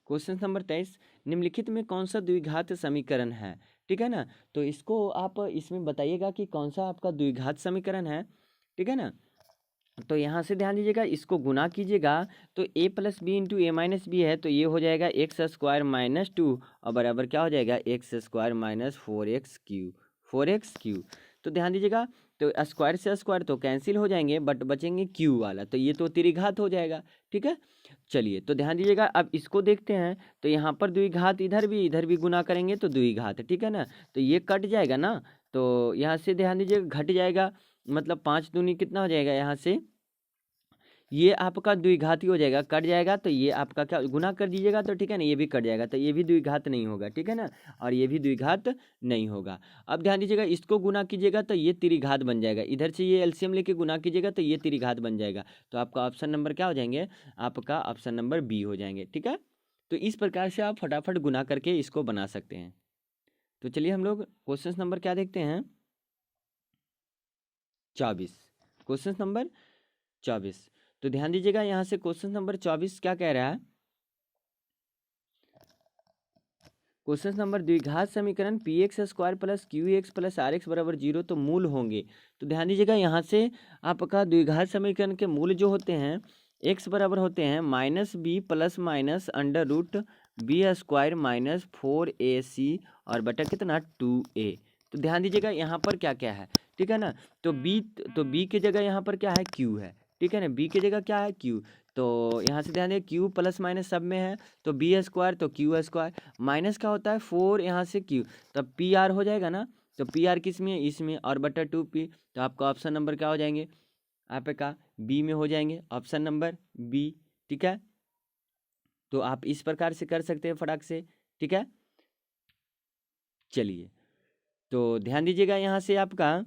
क्वेश्चन नंबर 23, निम्नलिखित में कौन सा द्विघात समीकरण है, ठीक है ना। तो इसको आप इसमें बताइएगा कि कौन सा आपका द्विघात समीकरण है, ठीक है ना। तो यहाँ से ध्यान दीजिएगा, इसको गुना कीजिएगा तो a plus b into a minus b है, तो ये हो जाएगा एक्स स्क्वायर माइनस 2 और बराबर क्या हो जाएगा x square minus 4x Q. तो ध्यान दीजिएगा, तो स्क्वायर से स्क्वायर तो कैंसिल हो जाएंगे, बट बचेंगे क्यू वाला, तो ये तो त्रिघात हो जाएगा। ठीक है, चलिए तो ध्यान दीजिएगा, अब इसको देखते हैं। तो यहाँ पर द्विघात इधर भी गुना करेंगे तो द्विघात, ठीक है ना, तो ये कट जाएगा ना, तो यहाँ से ध्यान दीजिएगा घट जाएगा, मतलब 5 दूनी कितना हो जाएगा, यहाँ से ये आपका द्विघाती हो जाएगा, कट जाएगा, तो ये आपका क्या गुना कर दीजिएगा तो ठीक है ना, ये भी कट जाएगा, तो ये भी द्विघात नहीं होगा, ठीक है ना, और ये भी द्विघात नहीं होगा। अब ध्यान दीजिएगा, इसको गुना कीजिएगा तो ये त्रिघात बन जाएगा, इधर से ये एलसीएम लेके गुना कीजिएगा तो ये त्रिघात बन जाएगा, तो आपका ऑप्शन नंबर क्या हो जाएंगे, आपका ऑप्शन नंबर बी हो जाएंगे। ठीक है, तो इस प्रकार से आप फटाफट गुना करके इसको बना सकते हैं। तो चलिए हम लोग क्वेश्चन नंबर क्या देखते हैं, 24। क्वेश्चन नंबर 24, तो ध्यान दीजिएगा, यहाँ से क्वेश्चन नंबर 24 क्या कह रहा है, क्वेश्चन नंबर द्विघात समीकरण p x square plus q x plus r x बराबर 0 तो मूल होंगे। तो ध्यान दीजिएगा, यहाँ से आपका द्विघात समीकरण के मूल जो होते हैं एक्स बराबर होते हैं minus b plus minus under root b square minus 4ac और बटा कितना 2a। तो ध्यान दीजिएगा यहाँ पर क्या क्या है, ठीक है ना, तो बी की जगह यहाँ पर क्या है क्यू है, ठीक है ना, बी की जगह क्या है क्यू, तो यहाँ से ध्यान दीजिए क्यू प्लस माइनस सब में है, तो बी स्क्वायर तो क्यू स्क्वायर माइनस का होता है 4 यहाँ से क्यू, तब पी आर हो जाएगा ना, तो पी आर किस में है, इसमें, और बटा 2p, तो आपका ऑप्शन नंबर क्या हो जाएंगे, आपका बी में हो जाएंगे, ऑप्शन नंबर बी। ठीक है, तो आप इस प्रकार से कर सकते हैं फटाक से। ठीक है, चलिए तो ध्यान दीजिएगा, यहाँ से आपका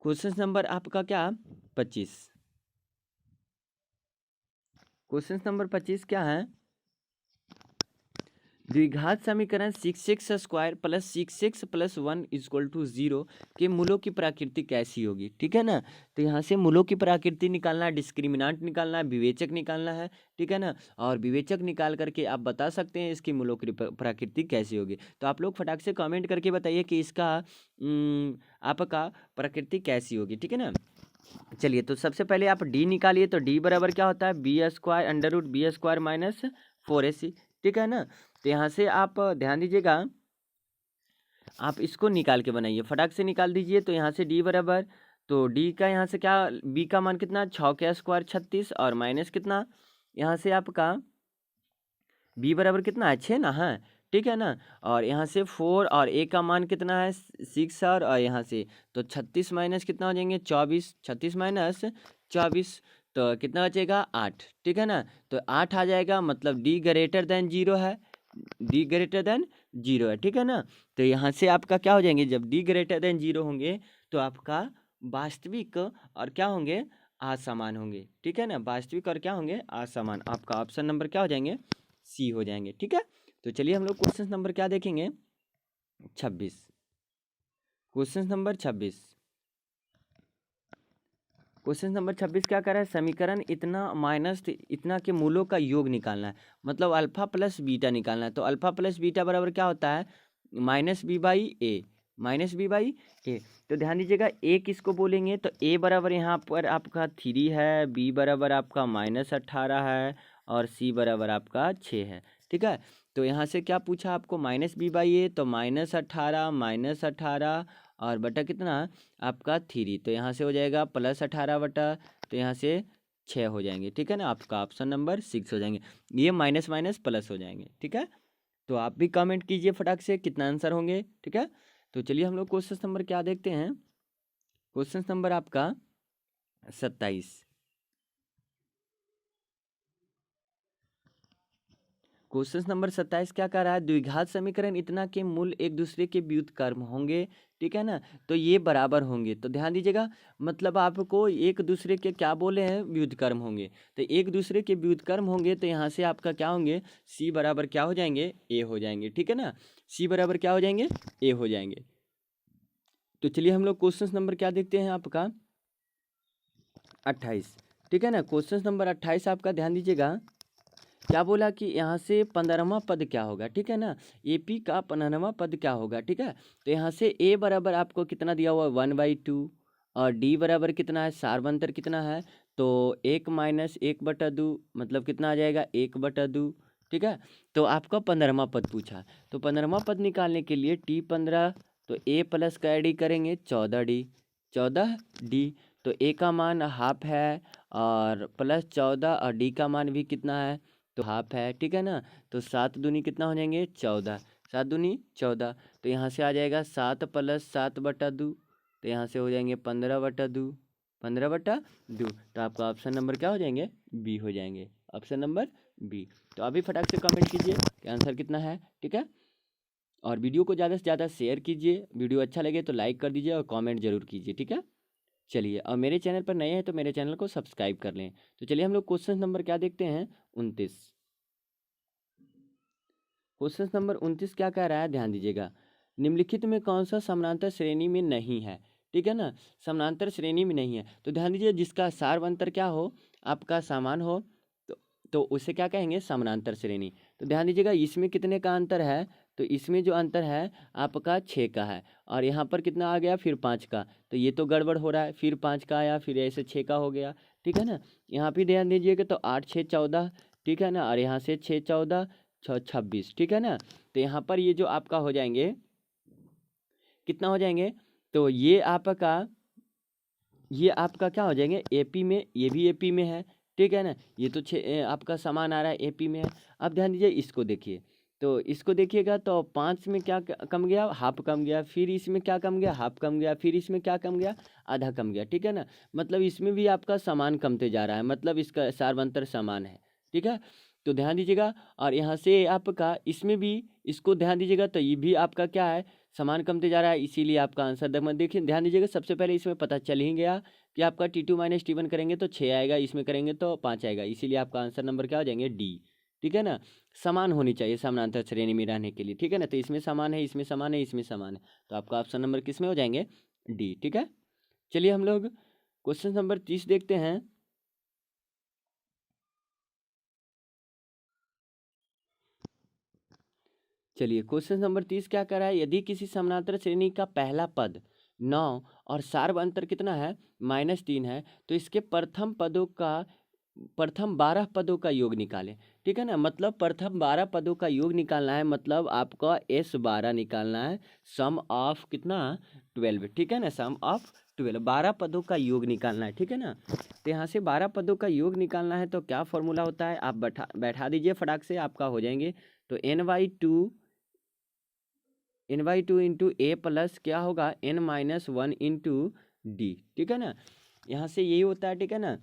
क्वेश्चन नंबर आपका क्या 25, क्वेश्चन नंबर 25 क्या है, द्विघात समीकरण 6x square plus 6x plus 1 equal to 0 के मूलों की प्रकृति कैसी होगी। ठीक है ना, तो यहाँ से मूलों की प्रकृति निकालना है, डिस्क्रिमिनांट निकालना है, विवेचक निकालना है, ठीक है ना, और विवेचक निकाल करके आप बता सकते हैं इसकी मूलों की प्रकृति कैसी होगी। तो आप लोग फटाक से कमेंट करके बताइए कि इसका आपका प्रकृति कैसी होगी। ठीक है ना, चलिए तो सबसे पहले आप डी निकालिए, तो डी बराबर क्या होता है b square under root b square minus 4ac। ठीक है ना, तो यहाँ से आप ध्यान दीजिएगा, आप इसको निकाल के बनाइए, फटाक से निकाल दीजिए। तो यहाँ से डी बराबर, तो डी का यहाँ से क्या, बी का मान कितना 6 का स्क्वायर 36 और माइनस कितना, यहाँ से आपका बी बराबर कितना है 6 ना, है ठीक है ना, और यहाँ से 4 और ए का मान कितना है 6 और यहाँ से तो 36 माइनस कितना हो जाएंगे 24, 36 माइनस 24 तो कितना बचेगा 8। ठीक है ना, तो 8 आ जाएगा, मतलब डी ग्रेटर देन 0 है, डी ग्रेटर देन 0 है। ठीक है ना, तो यहाँ से आपका क्या हो जाएंगे, जब डी ग्रेटर देन 0 होंगे तो आपका वास्तविक और क्या होंगे असमान होंगे। ठीक है ना, वास्तविक और क्या होंगे असमान, आपका ऑप्शन नंबर क्या हो जाएंगे सी हो जाएंगे। ठीक है, तो चलिए हम लोग क्वेश्चन नंबर क्या देखेंगे 26, क्वेश्चन नंबर 26, क्वेश्चन नंबर 26 क्या कर रहा है, समीकरण इतना माइनस इतना के मूलों का योग निकालना है, मतलब अल्फा प्लस बीटा निकालना है। तो अल्फा प्लस बीटा बराबर क्या होता है minus B by A, minus B by A. तो ध्यान दीजिएगा ए किसको बोलेंगे, तो ए बराबर यहाँ पर आपका 3 है, बी बराबर आपका -18 है और सी बराबर आपका 6 है। ठीक है, तो यहाँ से क्या पूछा आपको माइनस बी बाई ए, तो -18 और बटा कितना आपका 3, तो यहाँ से हो जाएगा +18 बटा, तो यहाँ से 6 हो जाएंगे। ठीक है ना, आपका ऑप्शन नंबर 6 हो जाएंगे, ये माइनस माइनस प्लस हो जाएंगे। ठीक है, तो आप भी कमेंट कीजिए फटाक से कितना आंसर होंगे। ठीक है, तो चलिए हम लोग क्वेश्चन नंबर क्या देखते हैं, क्वेश्चन नंबर आपका 27, क्वेश्चन नंबर 27 क्या कह रहा है, द्विघात समीकरण इतना के मूल एक दूसरे के व्युत्क्रम होंगे। ठीक है ना, तो ये बराबर होंगे, तो ध्यान दीजिएगा, मतलब आपको एक दूसरे के क्या बोले हैं व्युत्क्रम होंगे, तो एक दूसरे के व्युत्क्रम होंगे, तो यहाँ से आपका क्या होंगे सी बराबर क्या हो जाएंगे ए हो जाएंगे। ठीक है ना, सी बराबर क्या हो जाएंगे ए हो जाएंगे। तो चलिए हम लोग क्वेश्चन नंबर क्या देखते हैं आपका 28। ठीक है ना, क्वेश्चन नंबर 28 आपका ध्यान दीजिएगा, क्या बोला कि यहाँ से 15वां पद क्या होगा, ठीक है ना, एपी का 15वां पद क्या होगा, ठीक है। तो यहाँ से ए बराबर आपको कितना दिया हुआ है 1/2 और डी बराबर कितना है, सार्वंतर कितना है, तो 1-1/2 मतलब कितना आ जाएगा 1/2, ठीक है। तो आपका 15वां पद पूछा, तो 15वां पद निकालने के लिए T15 तो ए प्लस का डी करेंगे 14D तो ए का मान हाफ है और प्लस 14 और डी का मान भी कितना है तो हाफ है, ठीक है ना। तो 7 दूनी कितना हो जाएंगे 14, 7 दूनी 14, तो यहाँ से आ जाएगा 7 + 7/2 तो यहाँ से हो जाएंगे 15/2, 15/2। तो आपका ऑप्शन नंबर क्या हो जाएंगे बी हो जाएंगे, ऑप्शन नंबर बी। तो अभी फटाक से कमेंट कीजिए कि आंसर कितना है, ठीक है। और वीडियो को ज़्यादा से ज़्यादा शेयर कीजिए, वीडियो अच्छा लगे तो लाइक कर दीजिए और कमेंट जरूर कीजिए, ठीक है। चलिए, और मेरे चैनल पर नए हैं तो मेरे चैनल को सब्सक्राइब कर लें। तो चलिए हम लोग क्वेश्चन नंबर क्या देखते हैं 29। क्वेश्चन नंबर 29 क्या कह रहा है, ध्यान दीजिएगा। निम्नलिखित में कौन सा समानांतर श्रेणी में नहीं है, ठीक है ना, समानांतर श्रेणी में नहीं है। तो ध्यान दीजिए, जिसका सार्वंतर क्या हो आपका समान हो तो उसे क्या कहेंगे समानांतर श्रेणी। तो ध्यान दीजिएगा, इसमें कितने का अंतर है, तो इसमें जो अंतर है आपका 6 का है और यहाँ पर कितना आ गया फिर 5 का, तो ये तो गड़बड़ हो रहा है, फिर 5 का आया फिर ऐसे 6 का हो गया, ठीक है ना। यहाँ भी ध्यान दीजिएगा, तो 8 6 14, ठीक है ना, और यहाँ से 6 14 6 26, ठीक है ना। तो यहाँ पर ये जो आपका हो जाएंगे कितना हो जाएंगे, तो ये आपका क्या हो जाएंगे एपी में, ये भी एपी में है, ठीक है ना। ये तो आपका समान आ रहा है एपी में है। अब ध्यान दीजिए इसको देखिए, तो इसको देखिएगा तो 5 में क्या कम गया हाफ कम गया, फिर इसमें क्या कम गया हाफ कम गया, फिर इसमें क्या कम गया आधा कम गया, ठीक है ना। मतलब इसमें भी आपका समान कमते जा रहा है, मतलब इसका सार्वंतर समान है, ठीक है। तो ध्यान दीजिएगा, और यहाँ से आपका इसमें भी इसको ध्यान दीजिएगा, तो ये भी आपका क्या है समान कमते जा रहा है, इसीलिए आपका आंसर देखिए ध्यान दीजिएगा। सबसे पहले इसमें पता चल ही गया कि आपका T2 - T1 करेंगे तो 6 आएगा, इसमें करेंगे तो 5 आएगा, इसीलिए आपका आंसर नंबर क्या हो जाएंगे डी, ठीक है ना। समान होनी चाहिए समानांतर श्रेणी में रहने के लिए, ठीक है ना। तो इसमें समान है, इसमें समान है, इसमें समान है, तो आपका ऑप्शन नंबर किस में हो जाएंगे डी, ठीक है। चलिए हम लोग क्वेश्चन नंबर 30 देखते हैं। चलिए क्वेश्चन नंबर 30 क्या कर रहा है, यदि किसी समानांतर श्रेणी का पहला पद 9 और सार्वअंतर कितना है -3 है, तो इसके प्रथम 12 पदों का योग निकालें, ठीक है ना। मतलब प्रथम 12 पदों का योग निकालना है, मतलब आपका S12 निकालना है, सम ऑफ कितना 12, ठीक है ना, सम ऑफ 12 12 पदों का योग निकालना है, ठीक है ना। तो यहाँ से 12 पदों का योग निकालना है, तो क्या फॉर्मूला होता है आप बैठा दीजिए फटाक से, आपका हो जाएंगे। तो n/2 इंटू ए प्लस क्या होगा n-1 इंटू डी, ठीक है ना। यहाँ से यही होता है, ठीक है ना।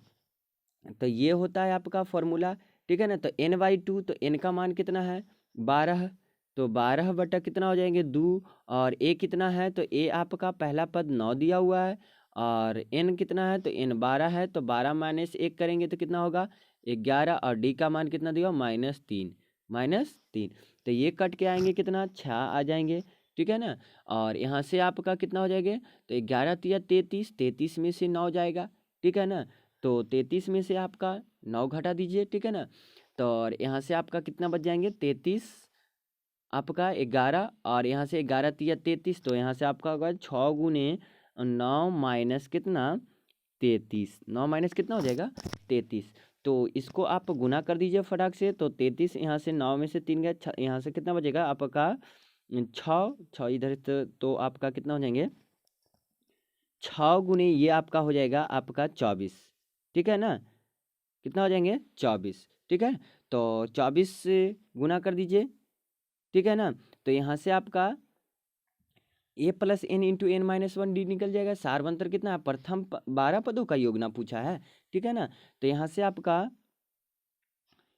तो ये होता है आपका फॉर्मूला, ठीक है ना। तो n/2 तो n का मान कितना है 12, तो 12 बटा कितना हो जाएंगे 2, और a कितना है तो a आपका पहला पद 9 दिया हुआ है, और n कितना है तो n 12 है, तो 12 - 1 करेंगे तो कितना होगा 11, और d का मान कितना दिया -3, तो ये कट के आएंगे कितना 6 आ जाएंगे, ठीक है ना। और यहाँ से आपका कितना हो जाएगा, तो 11 तिया 33, 33 में से 9 जाएगा, ठीक है ना। तो 33 में से आपका 9 घटा दीजिए, ठीक है ना। तो और यहाँ से आपका कितना बच जाएंगे 33 आपका 11, और यहाँ से 11 तिया 33, तो यहाँ से आपका होगा 6 गुने 9 माइनस कितना 33, 9 माइनस कितना हो जाएगा 33। तो इसको आप गुना कर दीजिए फटाक से, तो 33 यहाँ से 9 में से 3 गया, यहाँ से कितना बचेगा आपका 6 इधर, तो आपका कितना हो जाएंगे 6 गुने ये आपका हो जाएगा आपका 24, ठीक है ना, कितना हो जाएंगे 24, ठीक है। तो 24 से गुना कर दीजिए, ठीक है ना। तो यहाँ से आपका a + n into n-1 D निकल जाएगा। सार्वंतर कितना है प्रथम 12 पदों का योग ना पूछा है, ठीक है ना। तो यहाँ से आपका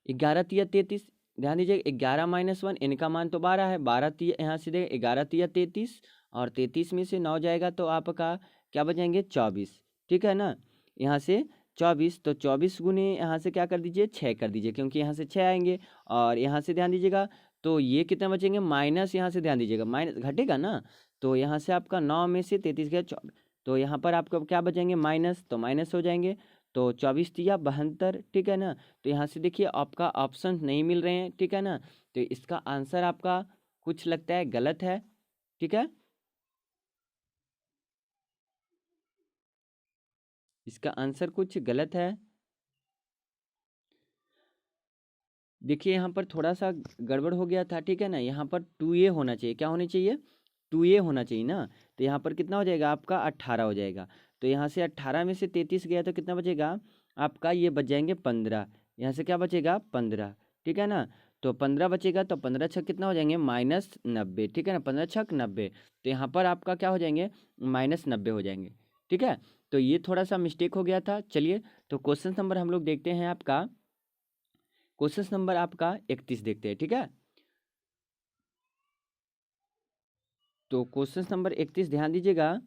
11 तिया 33, ध्यान दीजिए 11 - 1 n का मान तो 12 है, 12 तिया यहाँ से देखिए 11 तिया 33, और 33 में से 9 जाएगा तो आपका क्या बचेंगे 24, ठीक है ना। यहाँ से 24, तो 24 गुने यहाँ से क्या कर दीजिए 6 कर दीजिए, क्योंकि यहाँ से 6 आएंगे, और यहाँ से ध्यान दीजिएगा तो ये कितना बचेंगे माइनस, यहाँ से ध्यान दीजिएगा माइनस घटेगा ना, तो यहाँ से आपका 9 में से 33 गया 24, तो यहाँ पर आपको क्या बचेंगे माइनस, तो माइनस हो जाएंगे, तो 24 तिया 72, ठीक है ना। तो यहाँ से देखिए आपका ऑप्शन नहीं मिल रहे हैं, ठीक है ना। तो इसका आंसर आपका कुछ लगता है गलत है, ठीक है। इसका आंसर कुछ गलत है। देखिए यहाँ पर थोड़ा सा गड़बड़ हो गया था, ठीक है ना। यहाँ पर 2a होना चाहिए, क्या होना चाहिए, 2a होना चाहिए ना। तो यहाँ पर कितना हो जाएगा आपका 18 हो जाएगा। तो यहाँ से 18 में से 33 गया तो कितना बचेगा आपका, ये बच जाएंगे 15। यहाँ से क्या बचेगा 15, ठीक है ना। तो 15 बचेगा, तो 15 छक कितना हो जाएंगे -90, ठीक है ना। 15 छक 90, तो यहाँ पर आपका क्या हो जाएंगे -90 हो जाएंगे, ठीक है। तो ये थोड़ा सा मिस्टेक हो गया था। चलिए तो क्वेश्चन नंबर हम लोग देखते हैं आपका, क्वेश्चन नंबर आपका 31 देखते हैं, ठीक है। तो क्वेश्चन नंबर 31 ध्यान दीजिएगा।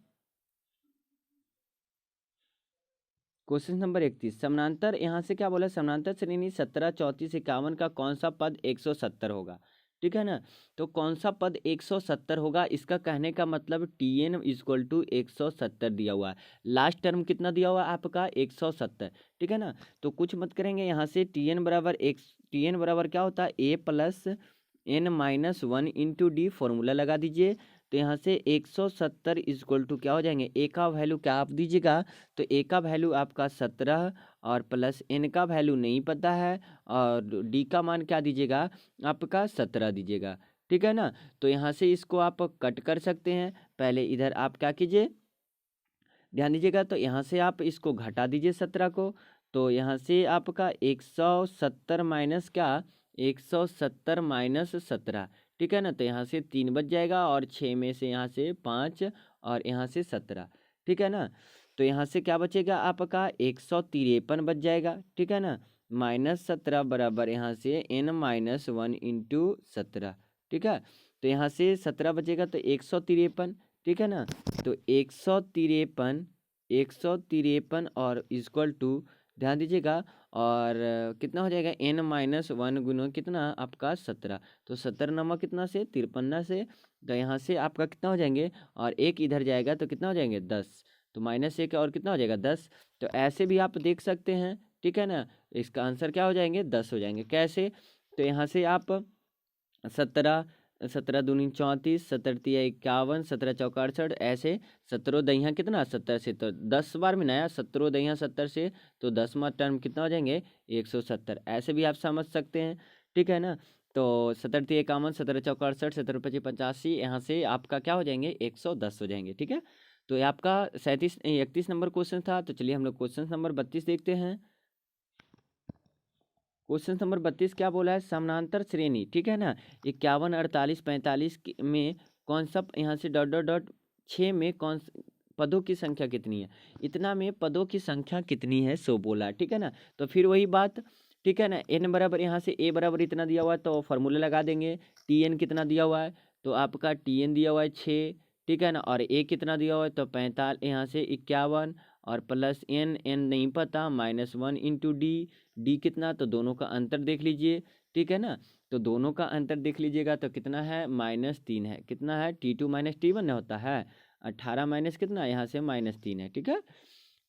क्वेश्चन नंबर 31, समानांतर, यहाँ से क्या बोला, समानांतर श्रेणी 17, 34, 51 का कौन सा पद 170 होगा, ठीक है ना। तो कौन सा पद 170 होगा, इसका कहने का मतलब TN = 170 दिया हुआ है। लास्ट टर्म कितना दिया हुआ है आपका 170, ठीक है ना। तो कुछ मत करेंगे, यहाँ से TN बराबर TN बराबर क्या होता है A + N-1 × D, फॉर्मूला लगा दीजिए। तो यहाँ से 170 = क्या हो जाएंगे, ए का वैल्यू क्या आप दीजिएगा, तो ए का वैल्यू आपका 17 और प्लस एन का वैल्यू नहीं पता है, और डी का मान क्या दीजिएगा आपका 17 दीजिएगा, ठीक है ना। तो यहाँ से इसको आप कट कर सकते हैं। पहले इधर आप क्या कीजिए, ध्यान दीजिएगा। तो यहाँ से आप इसको घटा दीजिए 17 को। तो यहाँ से आपका 170 माइनस क्या, 170 माइनस 17, ठीक है ना। तो यहाँ से 3 बच जाएगा, और 6 में से यहाँ से 5, और यहाँ से 17, ठीक है ना। तो यहाँ से क्या बचेगा आपका 153 बच जाएगा, ठीक है ना। -17 बराबर यहाँ से N-1 × 17, ठीक है। तो यहाँ से 17 बचेगा, तो 153, ठीक है ना। तो 153 और इक्वल टू, ध्यान दीजिएगा, और कितना हो जाएगा N-1 गुना कितना आपका 17। तो 17 नंबर कितना से 53 से, तो यहाँ से आपका कितना हो जाएंगे, और एक इधर जाएगा तो कितना हो जाएंगे 10, तो -1 और कितना हो जाएगा 10। तो ऐसे भी आप देख सकते हैं, ठीक है ना। इसका आंसर क्या हो जाएंगे 10 हो जाएंगे। कैसे, तो यहाँ से आप 17, 17 दूनी 34, 17 तिया 51, 17 चौका 68, ऐसे 17 दहिया कितना 70 से, तो 10 बार में नया 17 दहिया 70 से, तो 10वां टर्म कितना हो जाएंगे 170। ऐसे भी आप समझ सकते हैं, ठीक है ना। तो 17 तिया 51, 17 चौका 68, 17 पची 85, यहाँ से आपका क्या हो जाएंगे 110 हो जाएंगे, ठीक है। तो ये आपका 31 नंबर क्वेश्चन था। तो चलिए हम लोग क्वेश्चन नंबर 32 देखते हैं। क्वेश्चन नंबर 32 क्या बोला है, समानांतर श्रेणी, ठीक है ना, 51, 48, 45 में कौन सा, यहाँ से डॉट डॉट डॉट 6 में कौन पदों की संख्या कितनी है, इतना में पदों की संख्या कितनी है सो बोला, ठीक है ना। तो फिर वही बात, ठीक है ना। n बराबर यहाँ से a बराबर इतना दिया हुआ है, तो फॉर्मूला लगा देंगे। TN कितना दिया हुआ है, तो आपका TN दिया हुआ है 6, ठीक है ना। और a कितना दिया हुआ है, तो 45, यहाँ से 51, और प्लस n नहीं पता, -1 × D कितना, तो दोनों का अंतर देख लीजिए, ठीक है ना। तो दोनों का अंतर देख लीजिएगा, तो कितना है -3 है, कितना है T2 - T1 होता है, 18 माइनस कितना, यहाँ से -3 है, ठीक है।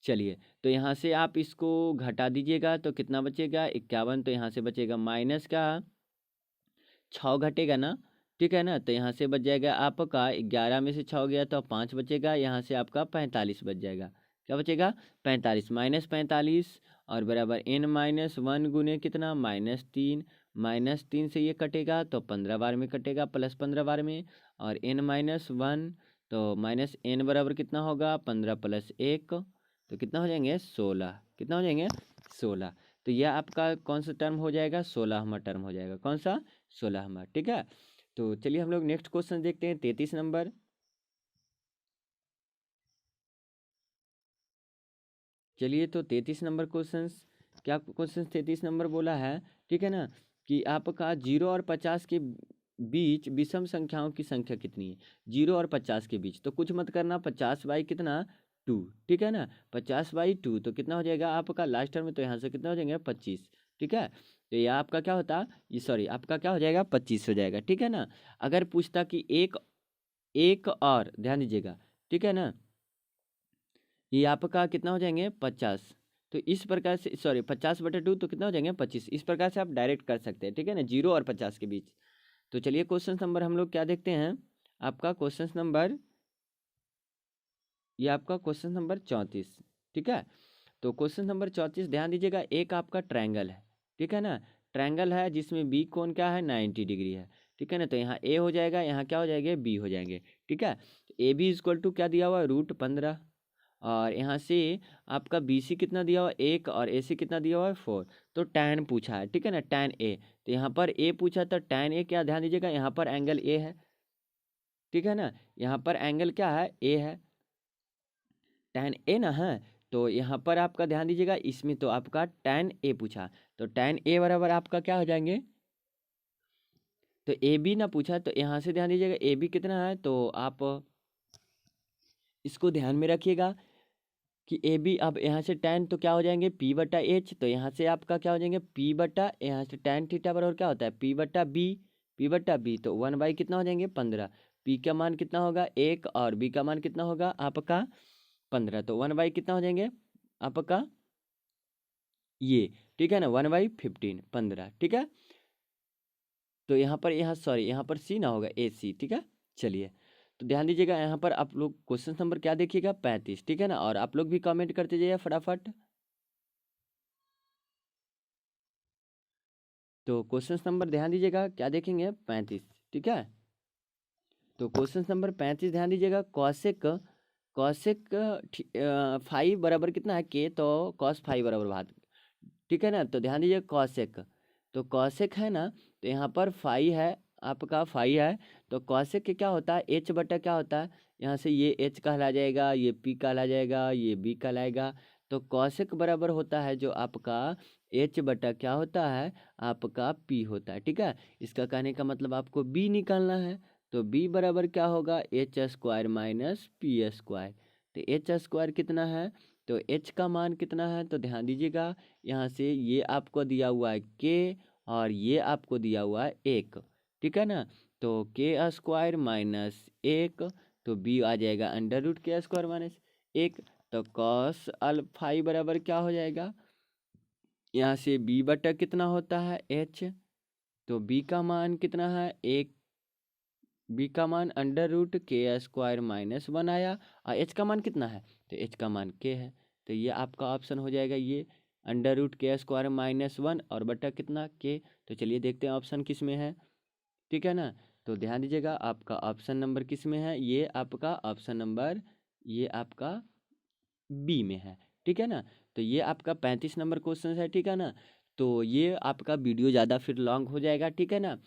चलिए तो यहाँ से आप इसको घटा दीजिएगा, तो कितना बचेगा 51, तो यहाँ से बचेगा माइनस का 6 घटेगा ना, ठीक है ना। तो यहाँ से बच जाएगा आपका 11 में से 6 गया तो 5 बचेगा, यहाँ से आपका 45 बच जाएगा। क्या बचेगा 45, -45, और बराबर N-1 गुने कितना -3, -3 से ये कटेगा तो 15 बार में कटेगा, प्लस 15 बार में, और N-1, तो -N बराबर कितना होगा 15 + 1, तो कितना हो जाएंगे 16, कितना हो जाएंगे 16। तो यह आपका कौन सा टर्म हो जाएगा 16वां टर्म हो जाएगा, कौन सा 16वां, ठीक है। तो चलिए हम लोग नेक्स्ट क्वेश्चन देखते हैं 33 नंबर। चलिए तो 33 नंबर क्वेश्चन, क्या क्वेश्चन 33 नंबर बोला है, ठीक है ना, कि आपका 0 और 50 के बीच विषम संख्याओं की संख्या कितनी है, 0 और 50 के बीच। तो कुछ मत करना, 50 बाई कितना 2, ठीक है ना, 50/2, तो कितना हो जाएगा आपका लास्ट टर्म में, तो यहाँ से कितना हो जाएंगे 25, ठीक है। तो यह आपका क्या होता, ये सॉरी आपका क्या हो जाएगा 25 हो जाएगा, ठीक है ना। अगर पूछता कि एक एक और, ध्यान दीजिएगा, ठीक है ना, ये आपका कितना हो जाएंगे 50, तो इस प्रकार से, सॉरी 50/2 तो कितना हो जाएंगे 25। इस प्रकार से आप डायरेक्ट कर सकते हैं, ठीक है ना, 0 और 50 के बीच। तो चलिए क्वेश्चन नंबर हम लोग क्या देखते हैं, आपका क्वेश्चन नंबर, ये आपका क्वेश्चन नंबर 34, ठीक है। तो क्वेश्चन नंबर 34 ध्यान दीजिएगा, एक आपका ट्रायंगल है, ठीक है ना, ट्रायंगल है जिसमें बी कोण क्या है 90 डिग्री है, ठीक है ना। तो यहाँ ए हो जाएगा, यहाँ क्या हो जाएगा बी हो जाएंगे, ठीक है। तो ए बी इक्वल टू क्या दिया हुआ है √15, और यहाँ से आपका बी सी कितना दिया हुआ है 1, और ए सी कितना दिया हुआ है 4। तो tan पूछा है, ठीक है ना, tan ए। तो यहाँ पर ए पूछा तो tan ए क्या, ध्यान दीजिएगा यहाँ पर एंगल ए है, ठीक है ना, यहाँ पर एंगल क्या है ए है, tan ए ना है। तो यहाँ पर आपका ध्यान दीजिएगा, इसमें तो आपका tan ए पूछा, तो tan ए बराबर आपका क्या हो जाएंगे, तो ए बी ना पूछा, तो यहाँ से ध्यान दीजिएगा ए बी कितना है, तो आप इसको ध्यान में रखिएगा कि ए बी, अब यहाँ से tan तो क्या हो जाएंगे P/H, तो यहाँ से आपका क्या हो जाएंगे P/, यहाँ से tan थीटा बराबर क्या होता है P/B, तो 1/, कितना हो जाएंगे 15। P का मान कितना होगा 1, और B का मान कितना होगा आपका 15, तो 1/, कितना हो जाएंगे आपका ये, ठीक है ना, 1/15, 15, ठीक है। तो यहाँ पर, यहाँ सॉरी यहाँ पर C ना होगा AC, ठीक है। चलिए, तो ध्यान दीजिएगा यहाँ पर आप लोग क्वेश्चन नंबर क्या देखिएगा 35, ठीक है ना, और आप लोग भी कमेंट करते जाइए फटाफट। तो क्वेश्चन नंबर ध्यान दीजिएगा क्या देखेंगे 35, ठीक है। तो क्वेश्चन नंबर 35 ध्यान दीजिएगा, कॉसेक कॉसेक 5 बराबर कितना है के, तो cos 5 बराबर भाग, ठीक है ना। तो ध्यान दीजिए कॉसेक, तो कॉसेक है ना, तो यहाँ पर 5 है, आपका 5 है, तो कॉसेक क्या होता है H/, क्या होता है, यहाँ से ये H कहला जाएगा, ये P कहला जाएगा, ये B कहलाएगा। तो कॉसेक बराबर होता है जो आपका H/, क्या होता है आपका P होता है, ठीक है। इसका कहने का मतलब आपको B निकालना है, तो B बराबर क्या होगा H² - P²। तो H² कितना है, तो H का मान कितना है, तो ध्यान दीजिएगा यहाँ से ये आपको दिया हुआ है K, और ये आपको दिया हुआ है 1, ठीक है ना। तो K² - 1, तो B आ जाएगा √K² - 1। तो cos α बराबर क्या हो जाएगा, यहाँ से B/, कितना होता है H, तो B का मान कितना है 1, B का मान √K² - 1 आया, और H का मान कितना है, तो H का मान K है। तो ये आपका ऑप्शन हो जाएगा ये √K² - 1 और बटा कितना K। तो चलिए देखते हैं ऑप्शन किस में है, ठीक है ना। तो ध्यान दीजिएगा आपका ऑप्शन नंबर किस में है, ये आपका ऑप्शन नंबर, ये आपका बी में है, ठीक है ना। तो ये आपका 35 नंबर क्वेश्चन है, ठीक है ना। तो ये आपका वीडियो ज़्यादा फिर लॉन्ग हो जाएगा, ठीक है ना।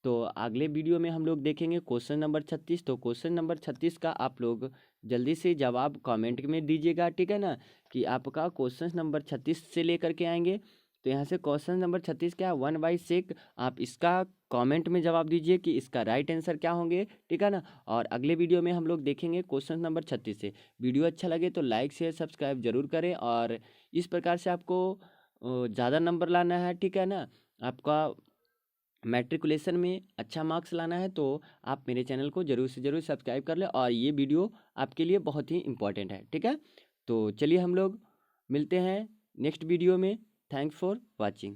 तो अगले वीडियो में हम लोग देखेंगे क्वेश्चन नंबर 36। तो क्वेश्चन नंबर 36 का आप लोग जल्दी से जवाब कमेंट में दीजिएगा, ठीक है ना, कि आपका क्वेश्चन नंबर 36 से लेकर के आएंगे। तो यहाँ से क्वेश्चन नंबर 36 क्या है 1/6, आप इसका कमेंट में जवाब दीजिए कि इसका राइट आंसर क्या होंगे, ठीक है ना। और अगले वीडियो में हम लोग देखेंगे क्वेश्चन नंबर 36 से। वीडियो अच्छा लगे तो लाइक शेयर सब्सक्राइब जरूर करें, और इस प्रकार से आपको ज़्यादा नंबर लाना है, ठीक है ना, आपका मैट्रिकुलेशन में अच्छा मार्क्स लाना है, तो आप मेरे चैनल को ज़रूर से ज़रूर सब्सक्राइब कर लें, और ये वीडियो आपके लिए बहुत ही इम्पोर्टेंट है, ठीक है। तो चलिए हम लोग मिलते हैं नेक्स्ट वीडियो में। Thanks for watching.